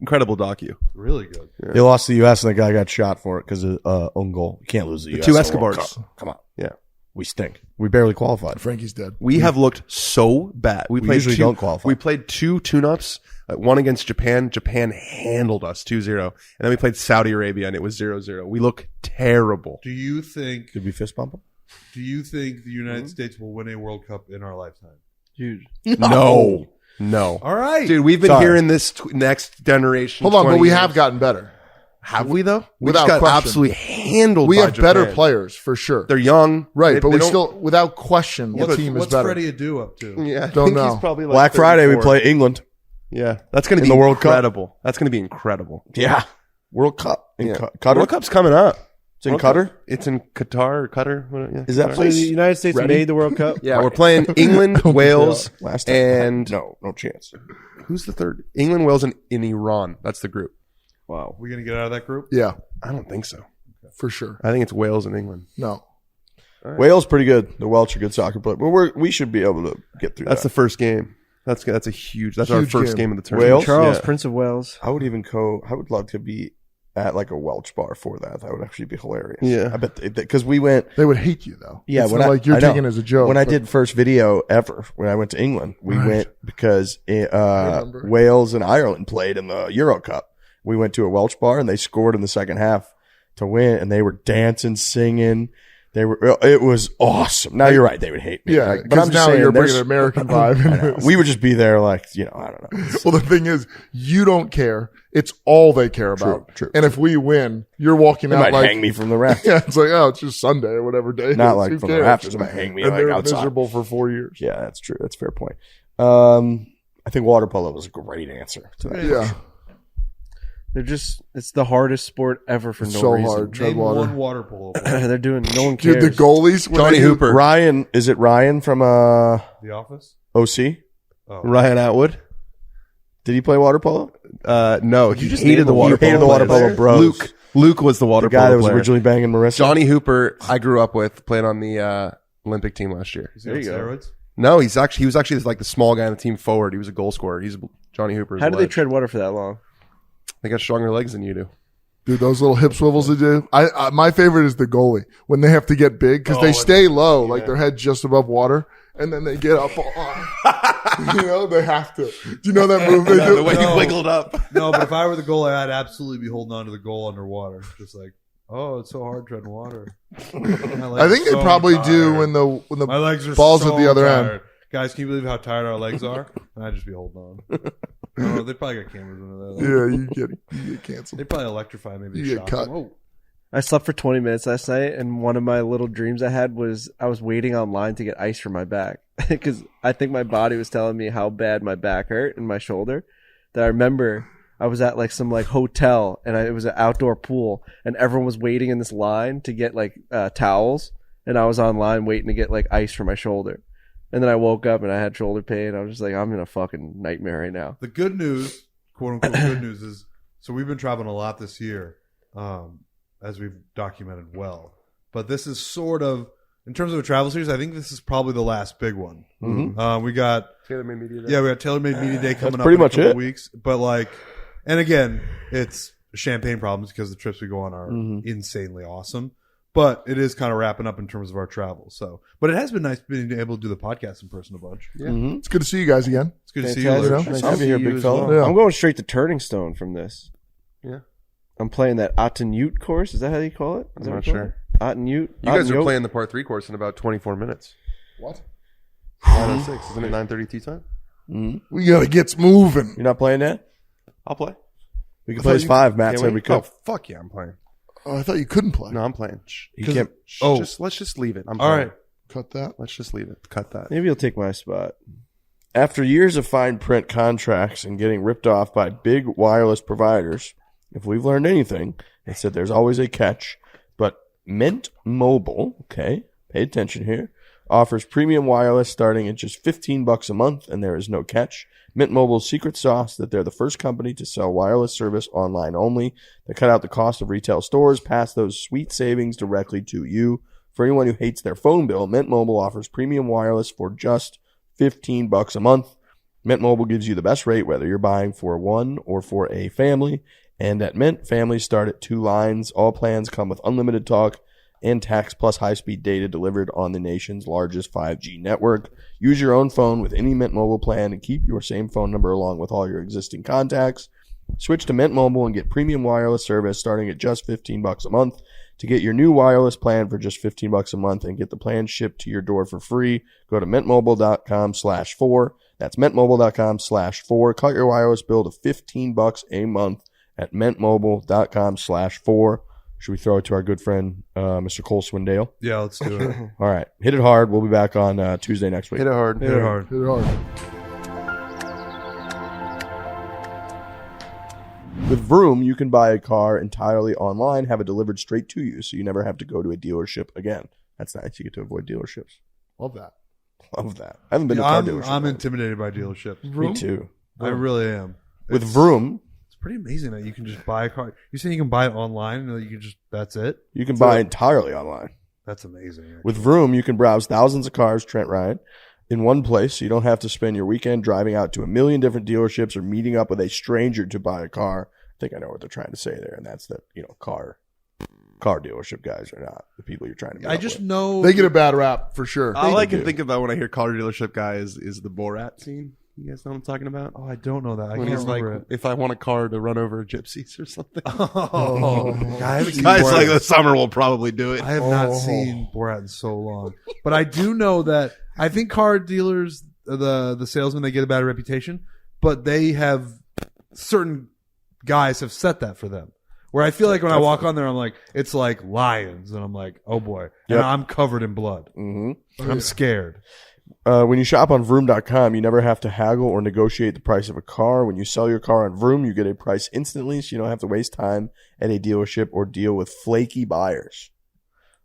incredible docu. Really good. They lost to the U.S. and the guy got shot for it because of own goal. You can't lose the U.S. Two in the World Escobars. Cup. Come on. Yeah. We stink. We barely qualified. Frankie's dead. We have looked so bad. We usually two, don't qualify. We played 2 tune-ups, one against Japan. Japan handled us 2-0. And then we played Saudi Arabia, and it was 0-0. We look terrible. Do you think Did we fist bump him? the United States will win a World Cup in our lifetime? Huge. No. No. All right. Dude, we've been Sorry. hearing this next generation. Hold on, but 20 we years. have gotten better. Have we, though? We Without just got question. absolutely handled We by have better Japan. players for sure. They're young. Right, They- but they we don't- still, without question, the what's, team is what's better. Freddie Adu up to? Yeah, I Don't think know. he's probably like Black Friday, we 34. play England. Yeah, that's going to be In the World Cup? incredible. That's going to be incredible. Yeah. World Cup. In Yeah. Qatar? World Cup's coming up. It's in World Qatar? Cup. It's in Qatar or Qatar. What- yeah, Is that Qatar. So the place? United States Ready? made the World Cup. Yeah, we're playing England, Wales, Last time. and No chance. who's the third? England, Wales, and in Iran. That's the group. Wow. We gonna get out of that group? Yeah, I don't think so. for sure. I think it's Wales and England. No. Wales pretty good. The Welsh are good soccer players. But we should be able to get through That's the that. first game. That's a huge. That's our Huge first game. game of the tournament. Wales? Charles, Yeah. Prince of Wales. I would love to be at like a Welsh bar for that. That would actually be hilarious. Yeah. I bet because we went. They would hate you though. Yeah, it's when not I- like you're I know. taking it as a joke. When I but- did first video ever, when I went to England, we Right. went because remember. Wales and Ireland played in the Euro Cup. We went to a Welsh bar and they scored in the second half to win, and they were dancing, singing. It was awesome. Now you're right. They would hate me. Yeah, Like, but because I'm just now saying, you're bringing there's- an American vibe I into know. this. We would just be there like, I don't know. Well, the thing is, you don't care. It's all they care about. True, and if we win, you're walking They out might like, hang me from the rafters. yeah, it's like, oh, it's just Sunday or whatever day. it Not is. like Who from the cares? rafters. They might hang me And like they're outside. miserable for 4 years. Yeah, that's true. That's a fair point. I think water polo was a great answer to that. Yeah. it's the hardest sport ever for It's no so reason. hard. Tread Name water. one water polo player. They're doing, no one cares. Dude, the goalies. when Johnny they do- Hooper. Ryan, is it Ryan from The Office? OC? Oh. Ryan Atwood. Did he play water polo? No, he hated the water He hated the polo water players. polo bros. Luke was the water The guy polo that was player. originally banging Marissa. Johnny Hooper, I grew up with, played on the Olympic team last year. Is he on steroids? No, he was actually like the small guy on the team forward. He was a goal scorer. Johnny Hooper. How do they tread water for that long? They got stronger legs than you do. Dude, those little hip swivels they do. My favorite is the goalie when they have to get big because they stay low, like their head just above water, and then they get up. They have to. Do you know that move they do? The way he wiggled up. No, but if I were the goalie, I'd absolutely be holding on to the goal underwater. Just like, oh, it's so hard treading water. I think they probably do when the My legs are ball's so at the other tired. end. Guys, can you believe how tired our legs are? And I'd just be holding on. Oh, they probably got cameras under there. Yeah, you get canceled. They probably electrify maybe. You get shock cut. them. Oh. I slept for 20 minutes last night, and one of my little dreams I had was I was waiting online to get ice for my back because I think my body was telling me how bad my back hurt and my shoulder. That I remember I was at like some like hotel, and it was an outdoor pool, and everyone was waiting in this line to get like towels, and I was online waiting to get like ice for my shoulder. And then I woke up and I had shoulder pain. I was just like, I'm in a fucking nightmare right now. The good news, quote unquote, good news is, so we've been traveling a lot this year, as we've documented well. But this is sort of, in terms of a travel series, I think this is probably the last big one. Mhm. We got TaylorMade Media Day. Yeah, we got TaylorMade Media Day coming up pretty in a much couple it. weeks. But like, and again, it's champagne problems because the trips we go on are Mhm. insanely awesome. But it is kind of wrapping up in terms of our travel. So, but it has been nice being able to do the podcast in person a bunch. Yeah. Mhm. It's good to see you guys again. It's good to see you. Fantastic. Lurch. know? Nice I'll having you see here, big as fella. well. Yeah. I'm going straight to Turning Stone from this. Yeah. I'm playing that Ottenute course. Is that how you call it? Is that I'm what not you call sure. it? Ottenute. You guys are Ottenute? playing the par 3 course in about 24 minutes. What? 9:06. Isn't it 9:30 tee time? Mhm. We gotta get moving. You're not playing that? I'll play. We can I play thought as you- five. Matt Can't said wait. we could. Oh, fuck yeah, I'm playing. Oh, I thought you couldn't play. No, I'm playing. Shh. You can't. Let's just leave it. I'm All playing. right. Cut that. Let's just leave it. Cut that. Maybe you'll take my spot. After years of fine print contracts and getting ripped off by big wireless providers, if we've learned anything, it's that there's always a catch. But Mint Mobile, okay, pay attention here, offers premium wireless starting at just $15 a month, and there is no catch. Mint Mobile's secret sauce that they're the first company to sell wireless service online only. They cut out the cost of retail stores, pass those sweet savings directly to you. For anyone who hates their phone bill, Mint Mobile offers premium wireless for just $15 a month. Mint Mobile gives you the best rate whether you're buying for one or for a family. And at Mint, families start at 2 lines. All plans come with unlimited talk and tax plus high-speed data delivered on the nation's largest 5G network. Use your own phone with any Mint Mobile plan and keep your same phone number along with all your existing contacts. Switch to Mint Mobile and get premium wireless service starting at just $15 a month. To get your new wireless plan for just $15 a month and get the plan shipped to your door for free, go to mintmobile.com/4. That's mintmobile.com/4. Cut your wireless bill to $15 a month at mintmobile.com/4. Should we throw it to our good friend, Mr. Cole Swindell? Yeah, let's do it. All right. Hit it hard. We'll be back on Tuesday next week. Hit it hard. Hit it hard. Hit it hard. With Vroom, you can buy a car entirely online, have it delivered straight to you, so you never have to go to a dealership again. That's nice. You get to avoid dealerships. Love that. Love that. I haven't been to a car I'm dealership. intimidated by dealerships. Me too. I really am. With It's- Vroom, It's pretty amazing that you can just buy a car. You saying you can buy it online and that you can just, that's it? you can buy entirely online. That's amazing. Actually. With Vroom, you can browse thousands of cars, Trent Ryan, in one place, so you don't have to spend your weekend driving out to a million different dealerships or meeting up with a stranger to buy a car. I think I know what they're trying to say there, and that's that, car dealership guys are not the people you're trying to meet I up just with. know. They get a bad rap for sure. All I can do. think about when I hear car dealership guy is the Borat scene You guys know what I'm talking about? Oh, I don't know that. I When can't he's like, remember it. if I want a car to run over gypsies or something. Oh, I haven't seen Guys Borat. like the summer will probably do it. I have not seen Borat in so long, but I do know that I think car dealers, the salesmen, they get a bad reputation, but they have certain guys have set that for them. Where I feel like when I walk on there, I'm like, it's like lions, and I'm like, oh boy, and I'm covered in blood. Mm-hmm. I'm scared. When you shop on Vroom.com, you never have to haggle or negotiate the price of a car. When you sell your car on Vroom, you get a price instantly, so you don't have to waste time at a dealership or deal with flaky buyers.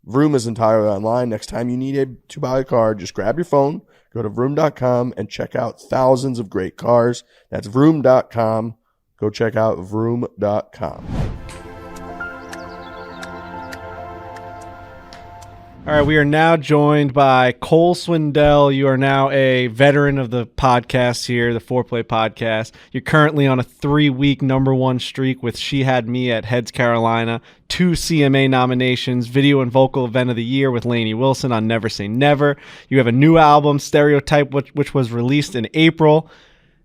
Vroom is entirely online. Next time you need to buy a car, just grab your phone, go to Vroom.com, and check out thousands of great cars. That's Vroom.com. Go check out Vroom.com. All right, we are now joined by Cole Swindell. You are now a veteran of the podcast here, the Foreplay podcast. You're currently on a 3-week #1 streak with She Had Me at Heads Carolina, 2 CMA nominations, Video and Vocal Event of the Year with Lainey Wilson on Never Say Never. You have a new album, Stereotype, which was released in April.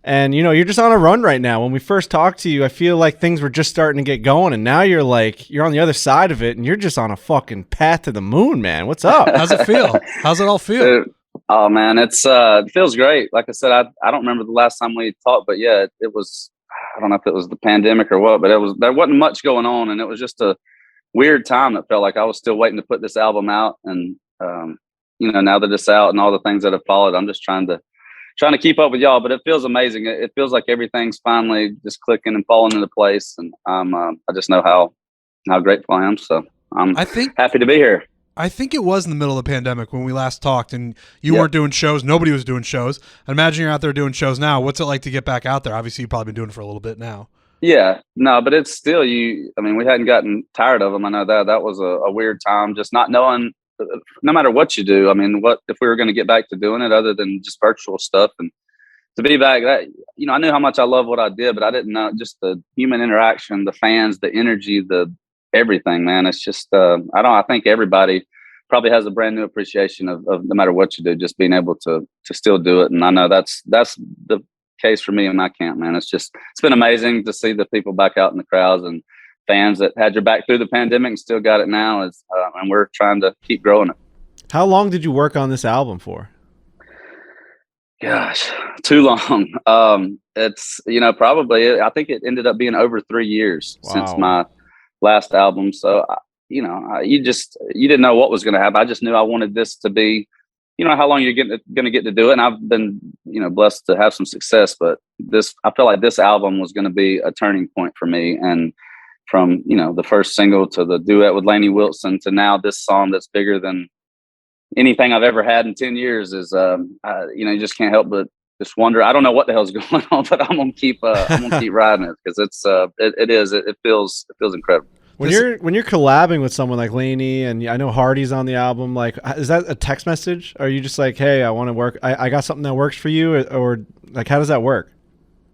And, you know, you're just on a run right now. When we first talked to you, I feel like things were just starting to get going. And now you're on the other side of it, and you're just on a fucking path to the moon, man. What's up? How's it feel? How's it all feel? Oh, man, it feels great. Like I said, I don't remember the last time we talked, but yeah, it was, I don't know if it was the pandemic or what, but there wasn't much going on. And it was just a weird time. It felt like I was still waiting to put this album out. And, now that it's out and all the things that have followed, I'm just trying to keep up with y'all, but it feels amazing. It feels like everything's finally just clicking and falling into place. And I just know how grateful I am. So I'm happy to be here. I think it was in the middle of the pandemic when we last talked, and you weren't doing shows. Nobody was doing shows. I imagine you're out there doing shows now. What's it like to get back out there? Obviously, you've probably been doing it for a little bit now. Yeah, no, but it's still we hadn't gotten tired of them. I know that was a weird time, just not knowing, no matter what you do. I mean, what if we were going to get back to doing it other than just virtual stuff? And to be back, I knew how much I love what I did, but I didn't know just the human interaction, the fans, the energy, the everything, man. It's just, I think everybody probably has a brand new appreciation of no matter what you do, just being able to still do it. And I know that's the case for me in my camp, man. It's been amazing to see the people back out in the crowds and fans that had your back through the pandemic and still got it now. And we're trying to keep growing it. How long did you work on this album for? Gosh, too long. It's, probably, I think it ended up being over 3 years since my last album. So, you didn't know what was going to happen. I just knew I wanted this to be, how long you're going to get to do it. And I've been, blessed to have some success, but I feel like this album was going to be a turning point for me. And from, the first single to the duet with Lainey Wilson to now this song that's bigger than anything I've ever had in 10 years is, you just can't help but just wonder. I don't know what the hell's going on, but I'm going to keep riding it because it feels incredible. When you're collabing with someone like Lainey, and I know Hardy's on the album, like, is that a text message? Or are you just like, hey, I want to work, I got something that works for you, or like, how does that work?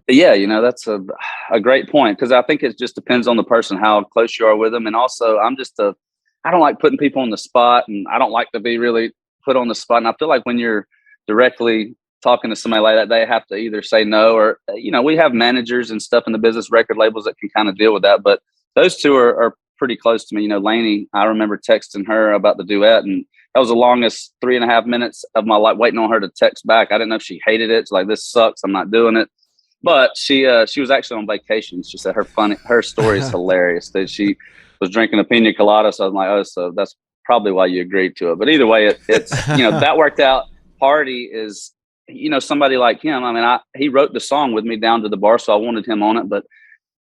Yeah, that's a great point, because I think it just depends on the person, how close you are with them. And also, I don't like putting people on the spot, and I don't like to be really put on the spot. And I feel like when you're directly talking to somebody like that, they have to either say no or, we have managers and stuff in the business, record labels that can kind of deal with that. But those two are pretty close to me. Lainey, I remember texting her about the duet, and that was the longest 3.5 minutes of my life waiting on her to text back. I didn't know if she hated it. It's like, this sucks, I'm not doing it. But she was actually on vacation. She said her story is hilarious. That she was drinking a pina colada. So I'm like, so that's probably why you agreed to it. But either way, it's that worked out. Hardy is, somebody like him. I mean, he wrote the song with me down to the bar, so I wanted him on it. But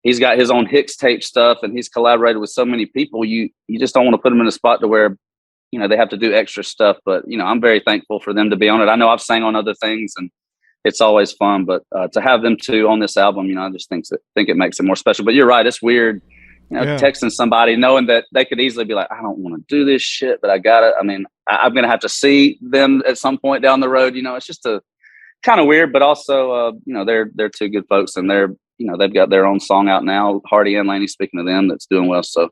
he's got his own Hicks tape stuff, and he's collaborated with so many people. You just don't want to put them in a spot to where, they have to do extra stuff. But, I'm very thankful for them to be on it. I know I've sang on other things, and it's always fun, but to have them two on this album, I just think it makes it more special. But you're right, it's weird, texting somebody knowing that they could easily be like, I don't want to do this shit, but I got it. I mean, I'm going to have to see them at some point down the road. It's just a kind of weird, but also, they're two good folks, and they've got their own song out now, Hardy and Lainey, speaking of them, that's doing well. So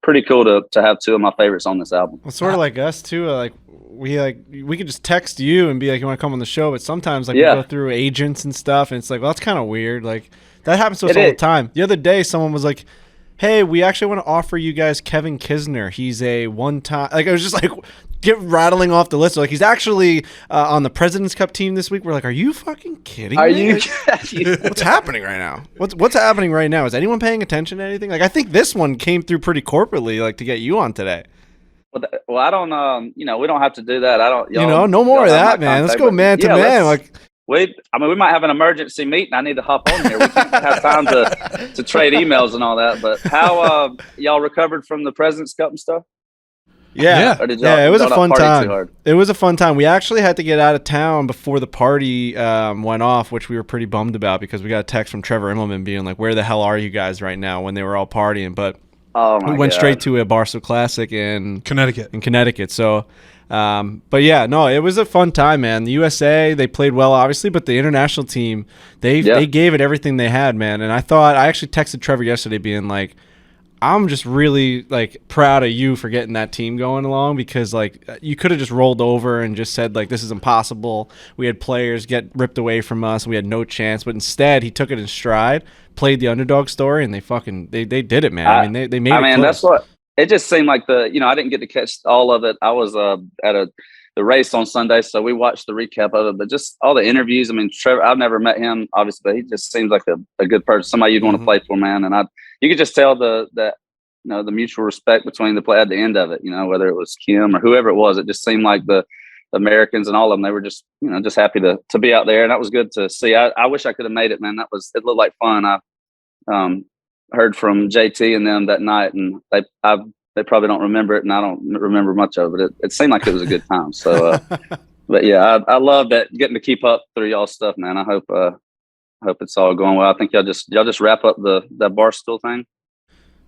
pretty cool to have two of my favorites on this album. Well, sort of like us too. Like we could just text you and be like, you want to come on the show, but sometimes like Yeah. we go through agents and stuff, and it's like, well, that's kind of weird. Like that happens to us It all the is. time. The other day, someone was like, hey, we actually want to offer you guys Kevin Kisner. He's a one-time, like I was just like get rattling off the list. Like he's actually on the President's Cup team this week. We're like, are you fucking kidding Are me? you? Like, what's happening right now? What's happening right now? Is anyone paying attention to anything? Like I think this one came through pretty corporately, like to get you on today. Well, I don't. We don't have to do that. I don't. No more of that, man. Let's go man to man. Like we might have an emergency meeting. I need to hop on here. We can't have time to trade emails and all that. But how y'all recovered from the President's Cup and stuff? Yeah, Or did y'all- it was a y'all not fun party too time. hard? It was a fun time. We actually had to get out of town before the party went off, which we were pretty bummed about because we got a text from Trevor Immelman being like, "Where the hell are you guys right now?" When they were all partying, but Oh my we went God. straight to a Barstool Classic in Connecticut. So, but yeah, no, it was a fun time, man. The USA, they played well, obviously, but the international team, they gave it everything they had, man. And I actually texted Trevor yesterday being like, I'm just really like proud of you for getting that team going along because like you could have just rolled over and just said like this is impossible. We had players get ripped away from us. We had no chance, but instead he took it in stride, played the underdog story, and they did it, man. I mean they made it close. That's what it just seemed like. I didn't get to catch all of it. I was at the race on Sunday, so we watched the recap of it. But just all the interviews. I mean, Trevor, I've never met him, obviously, but he just seems like a good person, somebody you'd want to play for, man. And you could just tell the mutual respect between the play at the end of it. Whether it was Kim or whoever it was, it just seemed like the Americans and all of them. They were just just happy to be out there, and that was good to see. I wish I could have made it, man. It looked like fun. I heard from JT and them that night, and they probably don't remember it, and I don't remember much of it. It seemed like it was a good time. So, but yeah, I love that getting to keep up through y'all stuff, man. I hope it's all going well. I think y'all just wrap up that Barstool thing.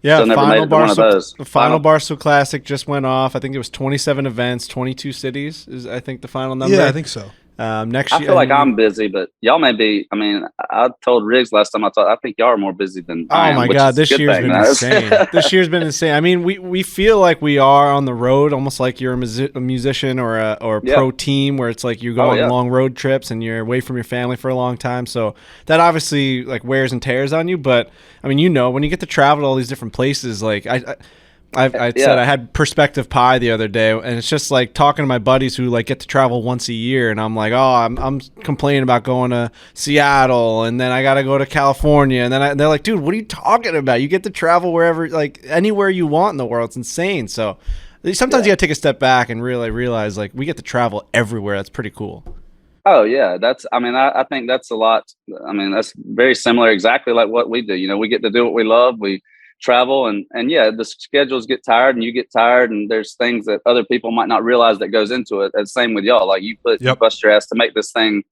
Yeah, Still never made it to one of those. The final Barstool Classic just went off. I think it was 27 events, 22 cities is I think the final number. Yeah, I think so. Next I year, feel like I'm busy, but y'all may be. I mean, I told Riggs last time I think y'all are more busy than I am. Oh my which God, is a this good year's thing, been man. insane. This year's been insane. I mean, we feel like we are on the road, almost like you're a musician or a pro team, where it's like you go on long road trips and you're away from your family for a long time. So that obviously like wears and tears on you. But I mean, when you get to travel to all these different places, like I said I had perspective pie the other day, and it's just like talking to my buddies who like get to travel once a year, and I'm like, oh, I'm complaining about going to Seattle, and then I got to go to California, and then they're like, dude, what are you talking about? You get to travel wherever, like anywhere you want in the world. It's insane. So sometimes you got to take a step back and really realize like we get to travel everywhere. That's pretty cool. Oh yeah, I think that's a lot. I mean, that's very similar, exactly like what we do. We get to do what we love. We travel and yeah, the schedules get tired and you get tired, and there's things that other people might not realize that goes into it. And same with y'all, like you bust your ass to make this thing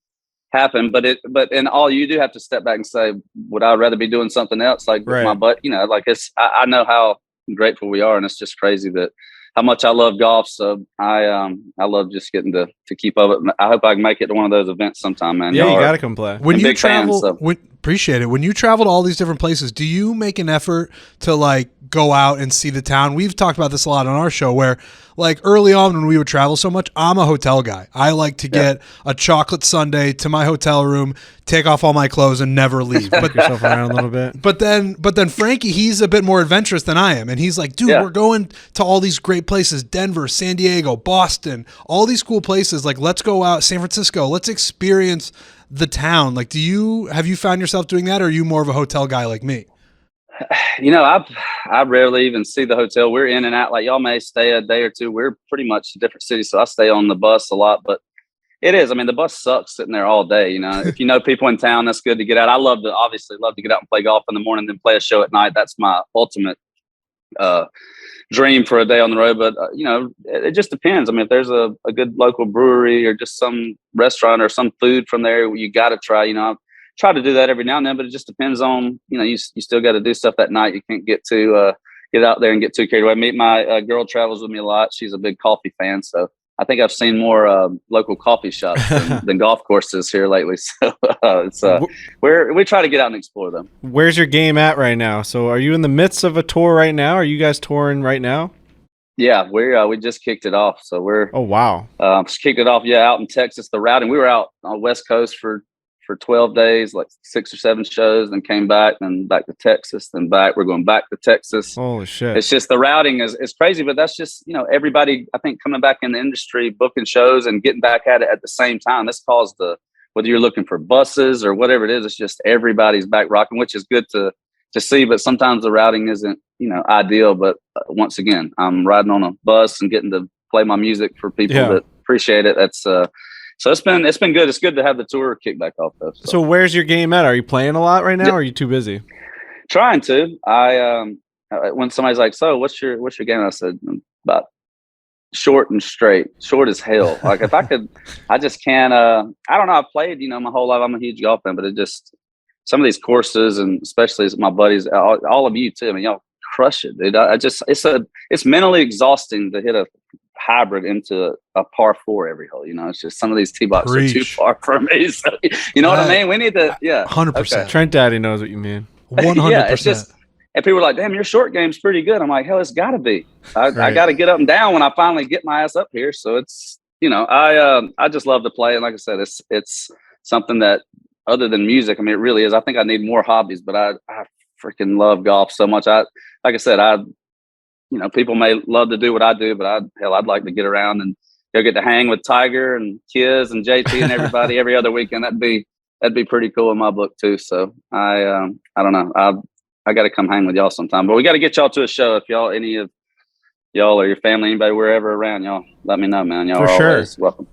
happen, but in all, you do have to step back and say, would I rather be doing something else? Like with my butt, like I know how grateful we are, and it's just crazy that how much I love golf. So I love just getting to keep up. I hope I can make it to one of those events sometime, man. Yeah, you got to come play. When you travel, appreciate it. When you travel to all these different places, do you make an effort to like go out and see the town? We've talked about this a lot on our show where like early on when we would travel so much, I'm a hotel guy. I like to get a chocolate sundae to my hotel room, take off all my clothes and never leave. But yourself around a little bit. But then Frankie, he's a bit more adventurous than I am. And he's like, dude, we're going to all these great places, Denver, San Diego, Boston, all these cool places. Like, let's go out, San Francisco, let's experience the town. Like, have you found yourself doing that, or are you more of a hotel guy like me? I rarely even see the hotel. We're in and out. Like y'all may stay a day or two. We're pretty much in different cities, so I stay on the bus a lot. But it is. I mean, the bus sucks sitting there all day. If you know people in town, that's good to get out. I obviously love to get out and play golf in the morning, then play a show at night. That's my ultimate dream for a day on the road. But it just depends. I mean, if there's a good local brewery or just some restaurant or some food from there you got to try. I try to do that every now and then, but it just depends on you still got to do stuff that night. You can't get out there and get too carried away. My girl travels with me a lot. She's a big coffee fan, so I think I've seen more local coffee shops than golf courses here lately. So we try to get out and explore them. Where's your game at right now? So are you in the midst of a tour right now? Are you guys touring right now? Yeah, we just kicked it off. So we're Oh wow. just kicked it off. Yeah, out in Texas, the routing. We were out on the West Coast for 12 days, like 6 or 7 shows, then came back, then back to Texas, then back. We're going back to Texas. Holy shit. It's just the routing is crazy, but that's just, everybody, I think, coming back in the industry, booking shows and getting back at it at the same time. This caused whether you're looking for buses or whatever it is, it's just everybody's back rocking, which is good to see. But sometimes the routing isn't, ideal. But once again, I'm riding on a bus and getting to play my music for people that appreciate it. That's so it's been good. It's good to have the tour kick back off though. So where's your game at? Are you playing a lot right now, or are you too busy? Trying to. When somebody's like, "So what's your game?" I said, "About short and straight, short as hell." Like if I could, I just can't. I don't know. I've played, my whole life. I'm a huge golf fan, but it just some of these courses, and especially my buddies, all of you too. I mean, y'all crush it, dude. It's mentally exhausting to hit a hybrid into a par 4 every hole. It's just some of these tee boxes are too far for me. So, you know what I mean? We need to, 100%. Okay. Trent Daddy knows what you mean. 100%. Yeah, it's just, and people are like, "Damn, your short game's pretty good." I'm like, "Hell, it's got to be. I got to get up and down when I finally get my ass up here." So it's, I just love to play, and like I said, it's something that other than music, I mean, it really is. I think I need more hobbies, but I freaking love golf so much. Like I said, people may love to do what I do, but I'd like to get around and go get to hang with Tiger and Kiz and JT and everybody every other weekend. That'd be pretty cool in my book too. So I don't know. I got to come hang with y'all sometime, but we got to get y'all to a show. If any of y'all or your family, anybody, wherever around, y'all let me know, man. Y'all are always welcome.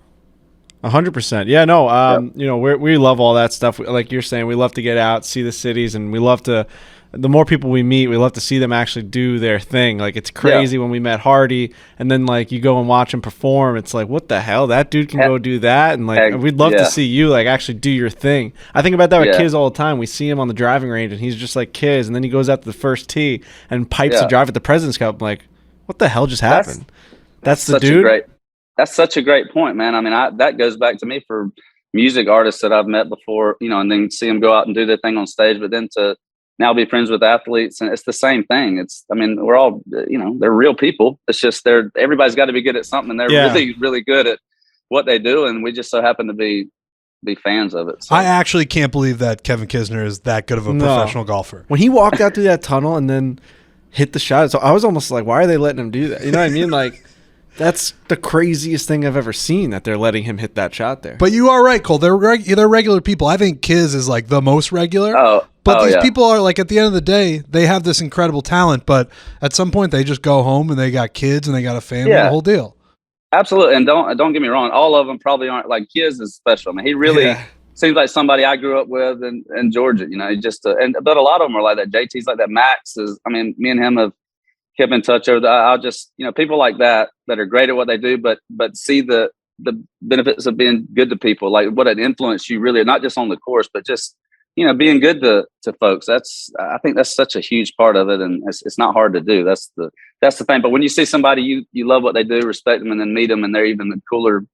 100%. Yeah, no, we love all that stuff. Like you're saying, we love to get out, see the cities, and we love to, the more people we meet, we love to see them actually do their thing. Like it's crazy when we met Hardy, and then like you go and watch him perform. It's like, what the hell? That dude can go do that. And like, we'd love to see you like actually do your thing. I think about that with Kiz all the time. We see him on the driving range and he's just like Kiz. And then he goes out to the first tee and pipes the drive at the President's Cup. I'm like, what the hell just happened? That's the dude. That's such a great point, man. I mean, that goes back to me for music artists that I've met before, and then see them go out and do their thing on stage, but then to now be friends with athletes, and it's the same thing. We're all, they're real people. It's just everybody's got to be good at something, and they're really, really good at what they do, and we just so happen to be fans of it. So. I actually can't believe that Kevin Kisner is that good of a professional golfer. When he walked out through that tunnel and then hit the shot, so I was almost like, why are they letting him do that? You know what I mean? Like, that's the craziest thing I've ever seen, that they're letting him hit that shot there. But you are right, Cole. They're regular people. I think Kiz is like the most regular. But these people are like, at the end of the day, they have this incredible talent, but at some point they just go home and they got kids and they got a family, the whole deal. Absolutely. And don't get me wrong. All of them probably aren't. Like Kiz is special. I mean, he really seems like somebody I grew up with in Georgia, he just, but a lot of them are like that. JT's like that. Max is, I mean, me and him have kept in touch over I'll just, people like that are great at what they do, but see the benefits of being good to people, like what an influence you really are, not just on the course, but just, being good to folks. I think that's such a huge part of it. And it's not hard to do. That's the thing. But when you see somebody, you love what they do, respect them, and then meet them, and they're even the cooler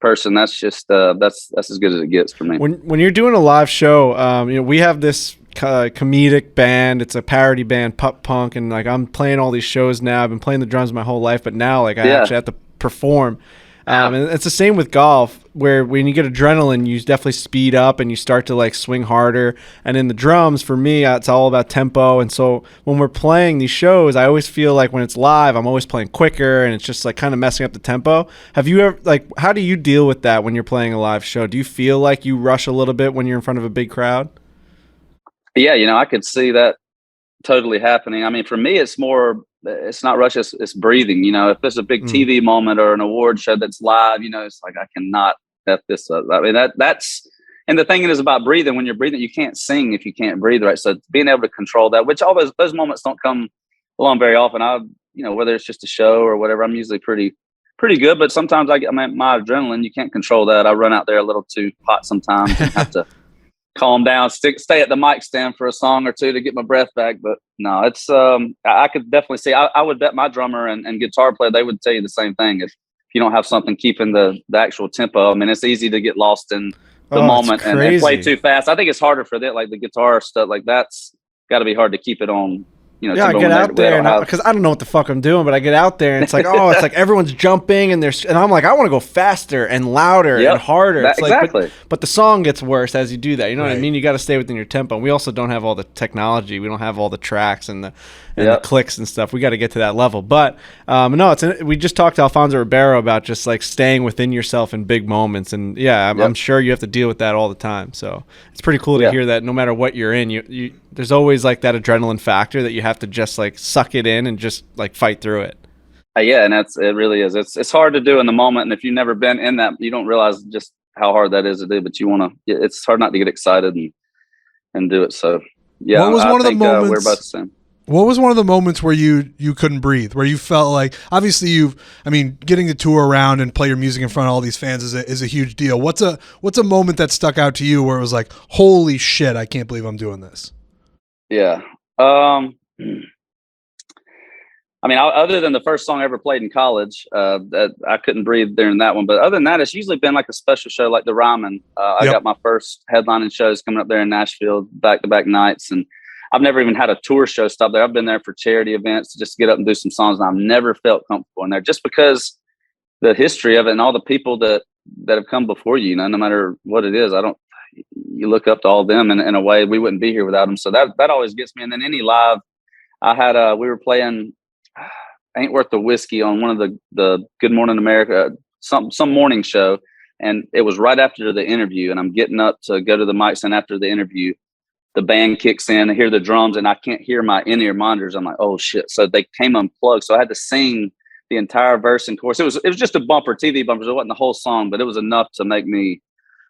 person, that's just, that's as good as it gets for me. When you're doing a live show, we have this comedic band. It's a parody band, Pup Punk, and like I'm playing all these shows now. I've been playing the drums my whole life, but now like I actually have to perform. And it's the same with golf, where when you get adrenaline, you definitely speed up and you start to like swing harder. And in the drums, for me, it's all about tempo. And so when we're playing these shows, I always feel like when it's live, I'm always playing quicker, and it's just like kind of messing up the tempo. Have you ever, like, how do you deal with that when you're playing a live show? Do you feel like you rush a little bit when you're in front of a big crowd? Yeah, I could see that totally happening. I mean, for me, it's not rush, it's breathing. If there's a big TV moment or an award show that's live, it's like, I cannot F this up. I mean, that's, and the thing is about breathing, when you're breathing, you can't sing if you can't breathe right. So being able to control that, which all those moments don't come along very often. Whether it's just a show or whatever, I'm usually pretty good, but sometimes I get my adrenaline, you can't control that. I run out there a little too hot sometimes and have to calm down, stay at the mic stand for a song or two to get my breath back. But no, it's I could definitely see. I would bet my drummer and guitar player, they would tell you the same thing. If you don't have something keeping the actual tempo, I mean, it's easy to get lost in the moment and play too fast. I think it's harder for that, like the guitar stuff. Like that's got to be hard to keep it on Yeah, I get out there because I don't know what the fuck I'm doing, but I get out there and it's like, oh, it's like everyone's jumping and I'm like, I want to go faster and louder and harder. It's like, exactly. but the song gets worse as you do that. You know what I mean? You got to stay within your tempo. And we also don't have all the technology. We don't have all the tracks and the clicks and stuff. We got to get to that level. But no, we just talked to Alfonso Ribeiro about just like staying within yourself in big moments. And yeah, I'm sure you have to deal with that all the time. So it's pretty cool to hear that no matter what you're in, you there's always like that adrenaline factor that you have to just like suck it in and just like fight through it. Yeah, and it really is. It's hard to do in the moment, and if you've never been in that, you don't realize just how hard that is to do. But it's hard not to get excited and do it. So yeah, what was one of the moments? We're about the same. What was one of the moments where you couldn't breathe, where you felt like, obviously getting to tour around and play your music in front of all these fans is a huge deal. What's a moment that stuck out to you where it was like, holy shit, I can't believe I'm doing this? Yeah. Other than the first song I ever played in college, that I couldn't breathe during that one. But other than that, it's usually been like a special show like the Ryman. I got my first headlining shows coming up there in Nashville, back-to-back nights. And I've never even had a tour show stop there. I've been there for charity events to just get up and do some songs. And I've never felt comfortable in there just because the history of it and all the people that have come before you, no matter what it is, you look up to all of them in a way we wouldn't be here without them. So that always gets me. And then any live, I had, we were playing Ain't Worth the Whiskey on one of the Good Morning America, some morning show. And it was right after the interview. And I'm getting up to go to the mics. And after the interview, the band kicks in, I hear the drums and I can't hear my in-ear monitors. I'm like, oh shit. So they came unplugged. So I had to sing the entire verse and chorus. It was just a bumper, TV bumpers. It wasn't the whole song, but it was enough to make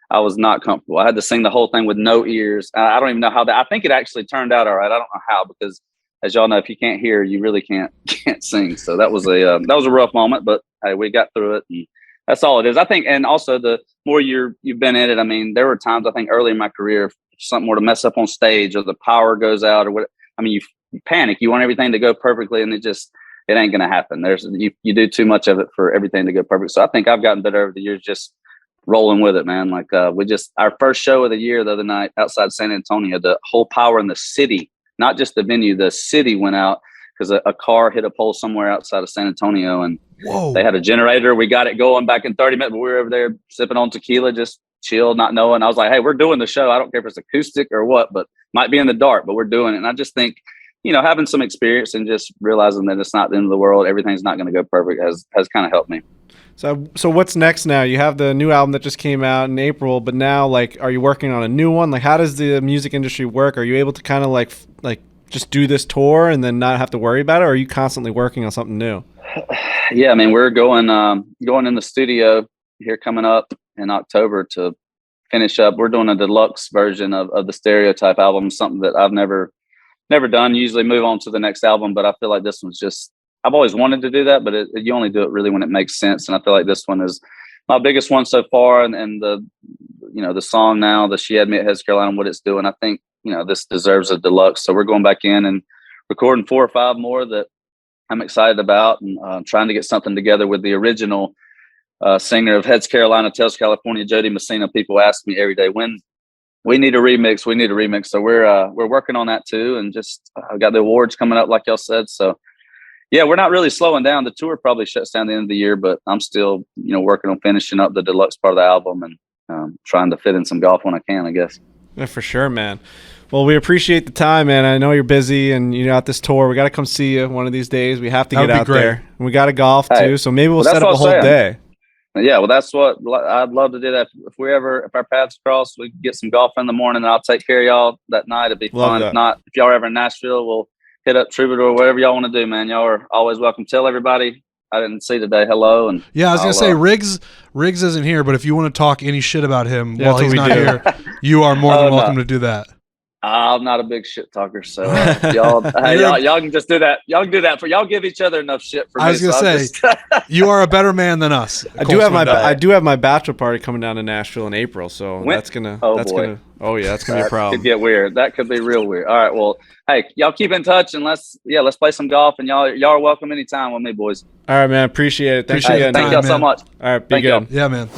I was not comfortable. I had to sing the whole thing with no ears. I don't even know how I think it actually turned out all right. I don't know how, because as y'all know, if you can't hear, you really can't sing. So that was a rough moment, but hey, we got through it, and that's all it is. I think, and also the more you've been in it, I mean, there were times I think early in my career, if something were to mess up on stage or the power goes out or what, I mean, you panic. You want everything to go perfectly, and it ain't going to happen. You do too much of it for everything to go perfect. So I think I've gotten better over the years, just rolling with it, man. Like our first show of the year the other night outside San Antonio, the whole power in the city, not just the venue, the city went out because a car hit a pole somewhere outside of San Antonio, and they had a generator. We got it going back in 30 minutes, but we were over there sipping on tequila, just chill, not knowing. I was like, hey, we're doing the show. I don't care if it's acoustic or what, but might be in the dark, but we're doing it. And I just think, having some experience and just realizing that it's not the end of the world, everything's not going to go perfect has kind of helped me. So what's next now? You have the new album that just came out in April, but now, like, are you working on a new one? Like, how does the music industry work? Are you able to kind of like just do this tour and then not have to worry about it, or are you constantly working on something new? Yeah, I mean, we're going in the studio here coming up in October to finish up. We're doing a deluxe version of the Stereotype album, something that I've never done. Usually move on to the next album, but I feel like this one's just, I've always wanted to do that, but you only do it really when it makes sense. And I feel like this one is my biggest one so far. And the song now, the She Had Me at Heads Carolina, what it's doing, I think, this deserves a deluxe. So we're going back in and recording 4 or 5 more that I'm excited about, and trying to get something together with the original singer of Heads Carolina, Tells California, Jody Messina. People ask me every day, when we need a remix. So we're working on that too. And just, I've got the awards coming up, like y'all said. So yeah, we're not really slowing down. The tour probably shuts down the end of the year, but I'm still, working on finishing up the deluxe part of the album and trying to fit in some golf when I can, I guess. Yeah, for sure, man. Well, we appreciate the time, man. I know you're busy and you're out this tour. We got to come see you one of these days. We have to get out there. And we got to golf too, so maybe we'll set up a whole day. Yeah, well, that's what I'd love to do. That if our paths cross, we can get some golf in the morning, and I'll take care of y'all that night. It'd be fun. If not, if y'all are ever in Nashville, we'll hit up Troubadour, whatever y'all want to do, man. Y'all are always welcome. Tell everybody I didn't see today hello. And yeah, I was gonna say Riggs isn't here, but if you want to talk any shit about him while he's not here, you are more than welcome to do that. I'm not a big shit talker, so y'all can just do that. Y'all can do that y'all. Give each other enough shit for me. I was gonna say you are a better man than us. I do have my bachelor party coming down to Nashville in April, so that's gonna be a problem. Could get weird. That could be real weird. All right, well, hey, y'all keep in touch and let's play some golf, and y'all are welcome anytime with me, boys. All right, man. Appreciate it. Thank you. Thank y'all so much. All right, be good. Yeah, man.